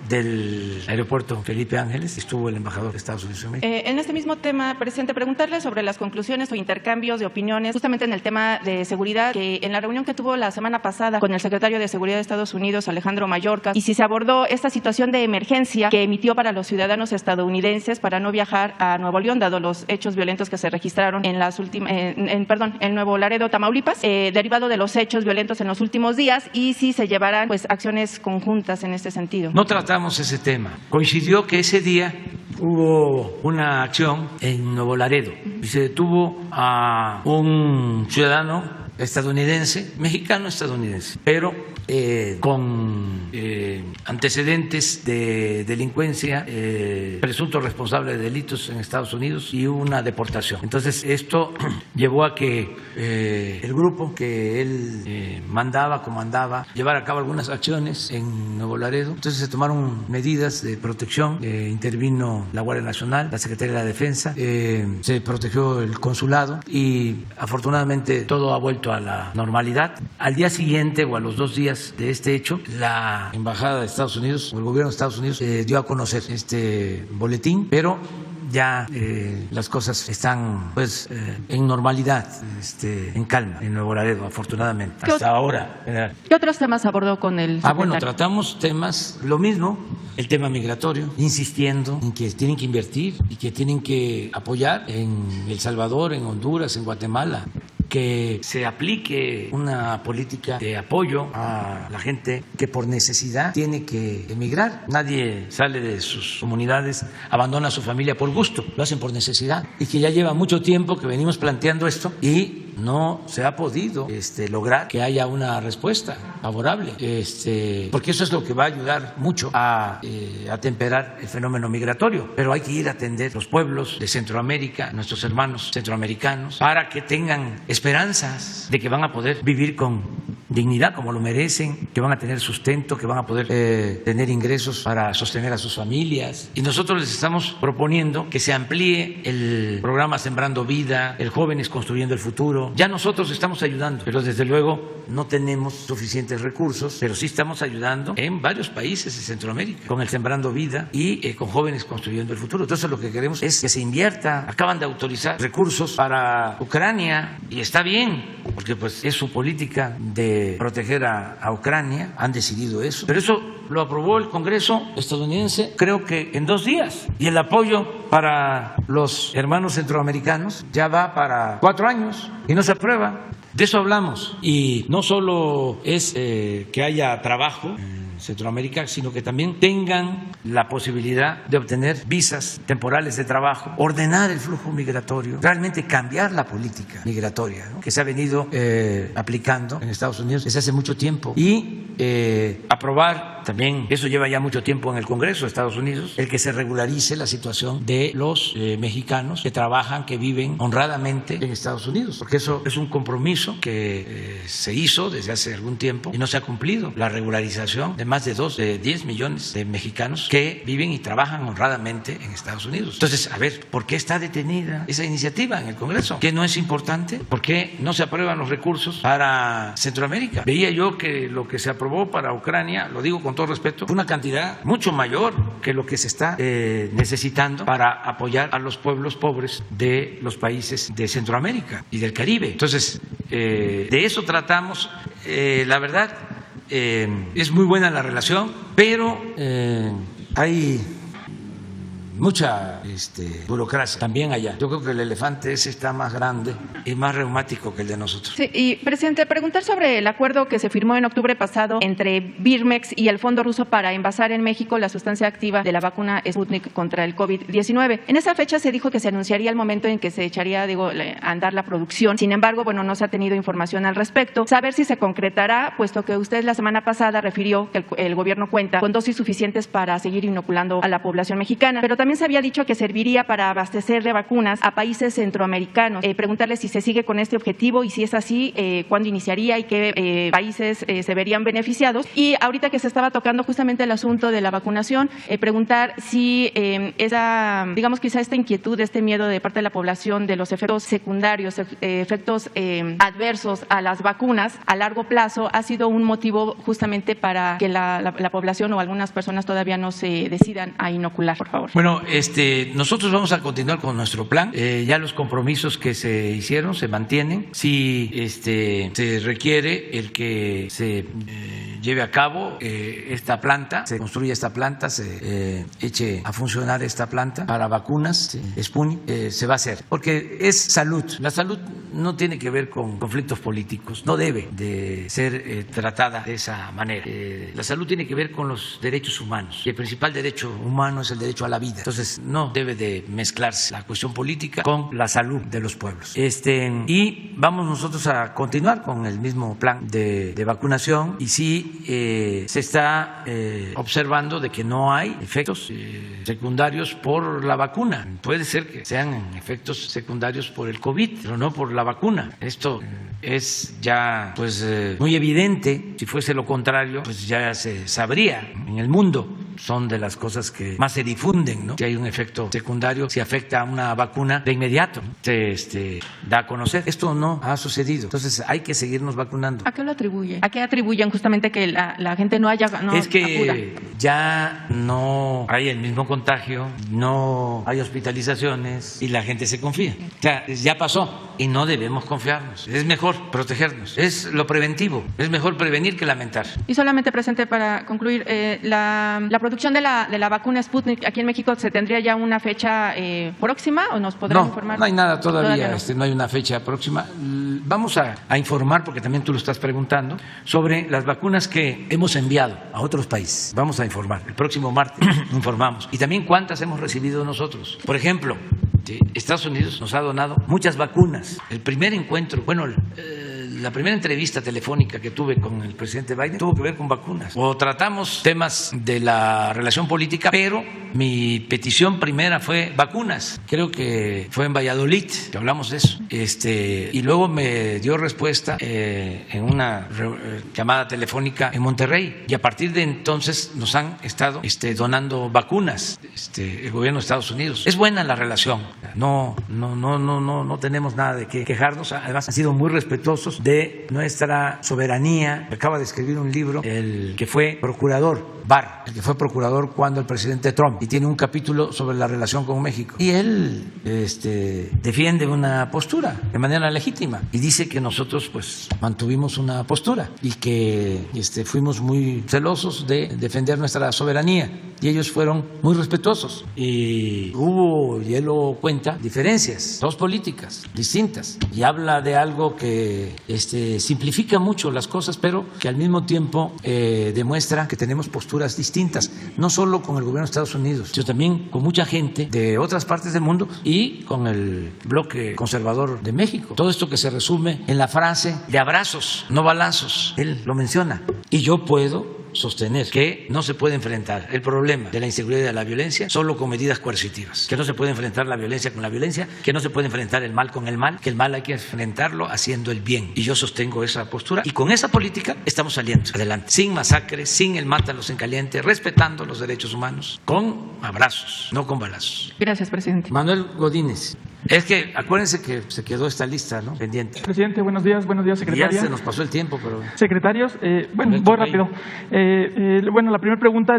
del aeropuerto Felipe Ángeles, estuvo el embajador de Estados Unidos en México. En este mismo tema, presidente, preguntarle sobre las conclusiones o intercambios de opiniones justamente en el tema de seguridad, que en la reunión que tuvo la semana pasada con el secretario de Seguridad de Estados Unidos, Alejandro Mayorkas, y si se abordó esta situación de emergencia que emitió para los ciudadanos estadounidenses para no viajar a Nuevo León, dado los hechos violentos que se registraron en las en Nuevo Laredo, Tamaulipas, derivado de los hechos violentos en los últimos días, y si se llevarán pues acciones conjuntas en este sentido. No tratamos ese tema. Coincidió que ese día hubo una acción en Nuevo Laredo y se detuvo a un ciudadano estadounidense, mexicano-estadounidense, pero con antecedentes de delincuencia, presunto responsable de delitos en Estados Unidos, y hubo una deportación. Entonces esto llevó a que el grupo que él comandaba, llevar a cabo algunas acciones en Nuevo Laredo. Entonces se tomaron medidas de protección, intervino la Guardia Nacional, la Secretaría de la Defensa, se protegió el consulado y afortunadamente todo ha vuelto a la normalidad. Al día siguiente o a los 2 días de este hecho, la Embajada de Estados Unidos o el gobierno de Estados Unidos dio a conocer este boletín, pero ya las cosas están pues en normalidad, en calma en Nuevo Laredo, afortunadamente, hasta ahora. ¿Qué otros temas abordó con el secretario? Bueno, tratamos temas, lo mismo, el tema migratorio, insistiendo en que tienen que invertir y que tienen que apoyar en El Salvador, en Honduras, en Guatemala, que se aplique una política de apoyo a la gente que por necesidad tiene que emigrar. Nadie sale de sus comunidades, abandona a su familia por gusto, lo hacen por necesidad, y que ya lleva mucho tiempo que venimos planteando esto y no se ha podido lograr que haya una respuesta favorable, porque eso es lo que va a ayudar mucho a atemperar el fenómeno migratorio. Pero hay que ir a atender los pueblos de Centroamérica, nuestros hermanos centroamericanos, para que tengan esperanzas de que van a poder vivir con dignidad como lo merecen, que van a tener sustento, que van a poder tener ingresos para sostener a sus familias. Y nosotros les estamos proponiendo que se amplíe el programa Sembrando Vida, el Jóvenes Construyendo el Futuro. Ya nosotros estamos ayudando, pero desde luego no tenemos suficientes recursos, pero sí estamos ayudando en varios países de Centroamérica con el Sembrando Vida y con Jóvenes Construyendo el Futuro. Entonces lo que queremos es que se invierta. Acaban de autorizar recursos para Ucrania y está bien, porque pues es su política de proteger a Ucrania, han decidido eso, pero eso lo aprobó el Congreso estadounidense creo que en 2 días, y el apoyo para los hermanos centroamericanos ya va para 4 años y no se aprueba. De eso hablamos, y no solo es que haya trabajo en Centroamérica, sino que también tengan la posibilidad de obtener visas temporales de trabajo, ordenar el flujo migratorio, realmente cambiar la política migratoria, ¿no?, que se ha venido aplicando en Estados Unidos desde hace mucho tiempo, y aprobar también, eso lleva ya mucho tiempo en el Congreso de Estados Unidos, el que se regularice la situación de los mexicanos que trabajan, que viven honradamente en Estados Unidos, porque eso es un compromiso que se hizo desde hace algún tiempo y no se ha cumplido, la regularización de más de 10 millones de mexicanos que viven y trabajan honradamente en Estados Unidos. Entonces, a ver, ¿por qué está detenida esa iniciativa en el Congreso? ¿Qué no es importante? ¿Por qué no se aprueban los recursos para Centroamérica? Veía yo que lo que se aprobó para Ucrania, lo digo con todo respeto, fue una cantidad mucho mayor que lo que se está necesitando para apoyar a los pueblos pobres de los países de Centroamérica y del Caribe. Entonces, de eso tratamos. La verdad, es muy buena la relación, pero hay mucha burocracia también allá. Yo creo que el elefante ese está más grande y más reumático que el de nosotros. Sí, y presidente, preguntar sobre el acuerdo que se firmó en octubre pasado entre Birmex y el Fondo Ruso para envasar en México la sustancia activa de la vacuna Sputnik contra el COVID-19. En esa fecha se dijo que se anunciaría el momento en que se echaría a andar la producción. Sin embargo, no se ha tenido información al respecto. Saber si se concretará, puesto que usted la semana pasada refirió que el gobierno cuenta con dosis suficientes para seguir inoculando a la población mexicana. Pero también también se había dicho que serviría para abastecer de vacunas a países centroamericanos. Preguntarle si se sigue con este objetivo y si es así, cuándo iniciaría y qué países se verían beneficiados. Y ahorita que se estaba tocando justamente el asunto de la vacunación, preguntar si digamos quizá esta inquietud, este miedo de parte de la población de los efectos secundarios, efectos adversos a las vacunas a largo plazo ha sido un motivo justamente para que la población o algunas personas todavía no se decidan a inocular, por favor. Bueno, nosotros vamos a continuar con nuestro plan. Ya los compromisos que se hicieron se mantienen. Si se requiere el que se lleve a cabo esta planta, se construya esta planta, se eche a funcionar esta planta para vacunas, Sputnik, se va a hacer. Porque es salud. La salud no tiene que ver con conflictos políticos, no debe de ser tratada de esa manera. La salud tiene que ver con los derechos humanos y el principal derecho humano es el derecho a la vida. Entonces no debe de mezclarse la cuestión política con la salud de los pueblos. Y vamos nosotros a continuar con el mismo plan de vacunación y sí se está observando de que no hay efectos secundarios por la vacuna. Puede ser que sean efectos secundarios por el COVID, pero no por la vacuna. Esto es ya pues muy evidente. Si fuese lo contrario, pues ya se sabría en el mundo. Son de las cosas que más se difunden, ¿no? Si hay un efecto secundario, si afecta a una vacuna, de inmediato se da a conocer. Esto no ha sucedido. Entonces hay que seguirnos vacunando. ¿A qué lo atribuye? ¿A qué atribuyen justamente que la gente no es que acuda? Ya no hay el mismo contagio, no hay hospitalizaciones y la gente se confía. O sea, ya pasó y no debemos confiarnos. Es mejor protegernos. Es lo preventivo. Es mejor prevenir que lamentar. Y solamente, presente, para concluir, la producción de la vacuna Sputnik aquí en México, ¿se tendría ya una fecha próxima o nos podrán informar? No hay nada todavía, no. No hay una fecha próxima. Vamos a informar, porque también tú lo estás preguntando, sobre las vacunas que hemos enviado a otros países. Vamos a informar. El próximo martes informamos. Y también cuántas hemos recibido nosotros. Por ejemplo, Estados Unidos nos ha donado muchas vacunas. El primer encuentro, la primera entrevista telefónica que tuve con el presidente Biden tuvo que ver con vacunas. O tratamos temas de la relación política, pero mi petición primera fue vacunas. Creo que fue en Valladolid que hablamos de eso. Y luego me dio respuesta en una llamada telefónica en Monterrey. Y a partir de entonces nos han estado donando vacunas, el gobierno de Estados Unidos. Es buena la relación. No tenemos nada de qué quejarnos. Además, han sido muy respetuosos de nuestra soberanía. Acaba de escribir un libro el que fue procurador, Barr, el que fue procurador cuando el presidente Trump, y tiene un capítulo sobre la relación con México. Y él defiende una postura de manera legítima y dice que nosotros pues mantuvimos una postura y que fuimos muy celosos de defender nuestra soberanía y ellos fueron muy respetuosos. Y hubo, y él lo cuenta, diferencias, dos políticas distintas, y habla de algo que simplifica mucho las cosas, pero que al mismo tiempo demuestra que tenemos posturas distintas, no solo con el gobierno de Estados Unidos, sino también con mucha gente de otras partes del mundo y con el bloque conservador de México. Todo esto que se resume en la frase de abrazos, no balazos, él lo menciona. Y yo puedo sostener que no se puede enfrentar el problema de la inseguridad y de la violencia solo con medidas coercitivas, que no se puede enfrentar la violencia con la violencia, que no se puede enfrentar el mal con el mal, que el mal hay que enfrentarlo haciendo el bien. Y yo sostengo esa postura y con esa política estamos saliendo adelante, sin masacres, sin el mátalos en caliente, respetando los derechos humanos, con abrazos, no con balazos. Gracias, presidente. Manuel Godínez. Es que acuérdense que se quedó esta lista, ¿no? Pendiente. Presidente, buenos días, secretaria. Ya se nos pasó el tiempo, pero... Secretarios, voy rápido. La primera pregunta,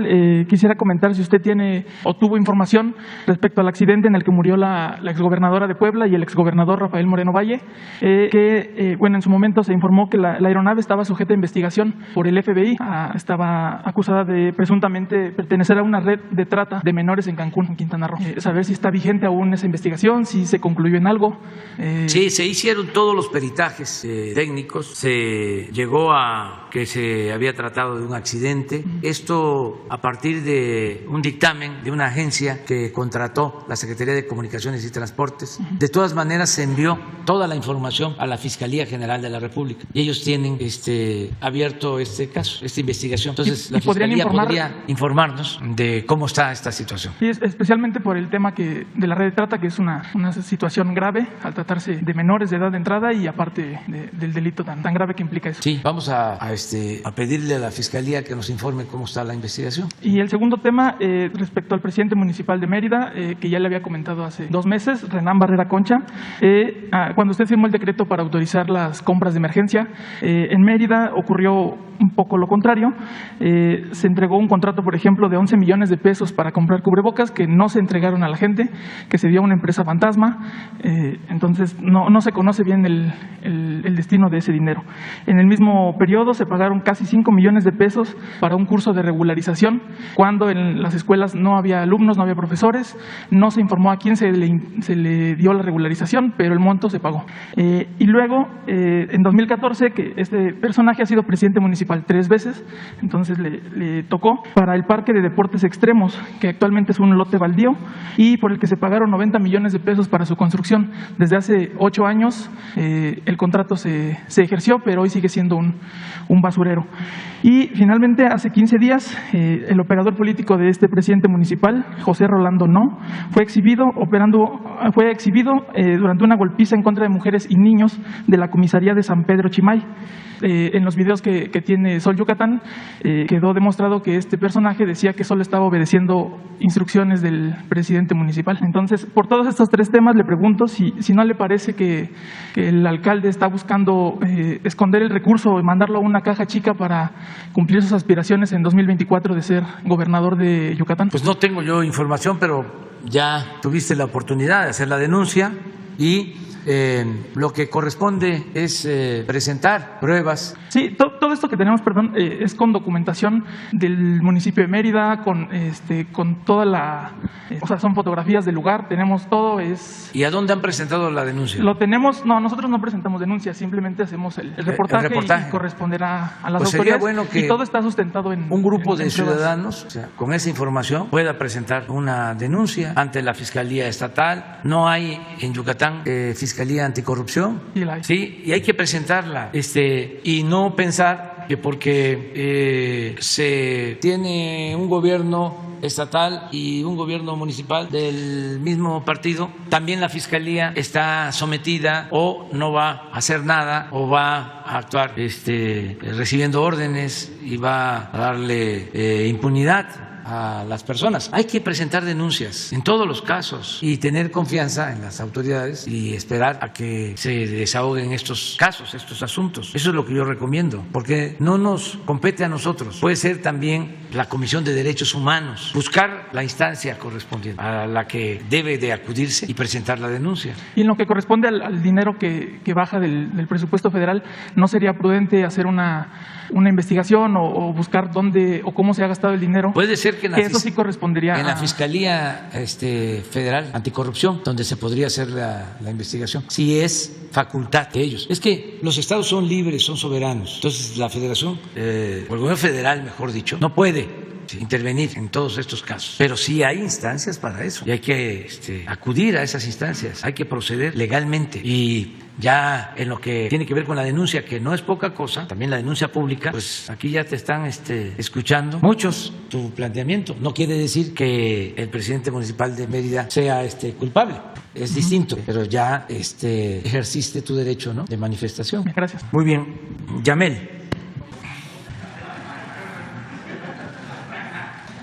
quisiera comentar si usted tiene o tuvo información respecto al accidente en el que murió la exgobernadora de Puebla y el exgobernador Rafael Moreno Valle, en su momento se informó que la aeronave estaba sujeta a investigación por el FBI, estaba acusada de presuntamente pertenecer a una red de trata de menores en Cancún, en Quintana Roo. Saber si está vigente aún esa investigación, si se concluyó en algo. Sí, se hicieron todos los peritajes técnicos, se llegó a que se había tratado de un accidente. Esto a partir de un dictamen de una agencia que contrató la Secretaría de Comunicaciones y Transportes. De todas maneras, se envió toda la información a la Fiscalía General de la República y ellos tienen abierto este caso, esta investigación. Entonces, la Fiscalía podría informarnos de cómo está esta situación. Sí, especialmente por el tema de la red de trata, que es una situación grave al tratarse de menores de edad de entrada y aparte del delito tan grave que implica eso. Sí, vamos a pedirle a la Fiscalía que nos informe cómo está la investigación. Y el segundo tema, respecto al presidente municipal de Mérida, que ya le había comentado hace 2 meses, Renán Barrera Concha, cuando usted firmó el decreto para autorizar las compras de emergencia, en Mérida ocurrió un poco lo contrario. Se entregó un contrato, por ejemplo, de 11 millones de pesos para comprar cubrebocas que no se entregaron a la gente, que se dio a una empresa fantasma. Entonces no se conoce bien el destino de ese dinero. En el mismo periodo se pagaron casi 5 millones de pesos para un curso de regularización, cuando en las escuelas no había alumnos, no había profesores, no se informó a quién se le dio la regularización, pero el monto se pagó. Y luego, en 2014, que este personaje ha sido presidente municipal 3 veces, entonces le tocó para el Parque de Deportes Extremos, que actualmente es un lote baldío y por el que se pagaron 90 millones de pesos para su construcción. Desde hace 8 años el contrato se ejerció, pero hoy sigue siendo un basurero. Y finalmente, hace 15 días, el operador político de este presidente municipal, José Rolando No, fue exhibido durante una golpiza en contra de mujeres y niños de la comisaría de San Pedro Chimay. En los videos que tiene Sol Yucatán, quedó demostrado que este personaje decía que solo estaba obedeciendo instrucciones del presidente municipal. Entonces, por todos estos 3 temas, le pregunto si no le parece que el alcalde está buscando esconder el recurso y mandarlo a una caja chica para cumplir sus aspiraciones en 2024 de ser gobernador de Yucatán. Pues no tengo yo información, pero ya tuviste la oportunidad de hacer la denuncia y lo que corresponde es presentar pruebas. Sí, todo esto que tenemos, es con documentación del municipio de Mérida, con toda o sea, son fotografías del lugar, tenemos todo. ¿Y a dónde han presentado la denuncia? Lo tenemos, no, nosotros no presentamos denuncias, simplemente hacemos el reportaje. Y corresponderá a las autoridades. Sería bueno que y todo está sustentado en un grupo de ciudadanos, o sea, con esa información, pueda presentar una denuncia ante la Fiscalía Estatal. No hay en Yucatán Fiscalía Anticorrupción. Sí, y hay que presentarla y no pensar que porque se tiene un gobierno estatal y un gobierno municipal del mismo partido, también la Fiscalía está sometida o no va a hacer nada o va a actuar recibiendo órdenes y va a darle impunidad a las personas. Hay que presentar denuncias en todos los casos y tener confianza en las autoridades y esperar a que se desahoguen estos casos, estos asuntos. Eso es lo que yo recomiendo, porque no nos compete a nosotros. Puede ser también la Comisión de Derechos Humanos, buscar la instancia correspondiente a la que debe de acudirse y presentar la denuncia. Y en lo que corresponde al dinero que baja del presupuesto federal, ¿no sería prudente hacer una investigación o buscar dónde o cómo se ha gastado el dinero? Puede ser que eso sí correspondería en la Fiscalía Federal Anticorrupción, donde se podría hacer la investigación, si es facultad de ellos. Es que los estados son libres, son soberanos. Entonces la Federación, o el gobierno federal, mejor dicho, no puede intervenir en todos estos casos, pero sí hay instancias para eso y hay que acudir a esas instancias, hay que proceder legalmente. Y ya en lo que tiene que ver con la denuncia, que no es poca cosa, también la denuncia pública, pues aquí ya te están escuchando muchos tu planteamiento. No quiere decir que el presidente municipal de Mérida sea culpable, es distinto, pero ya ejerciste tu derecho, ¿no?, de manifestación. Gracias. Muy bien, Yamel.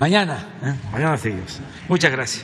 Mañana seguimos. Muchas gracias.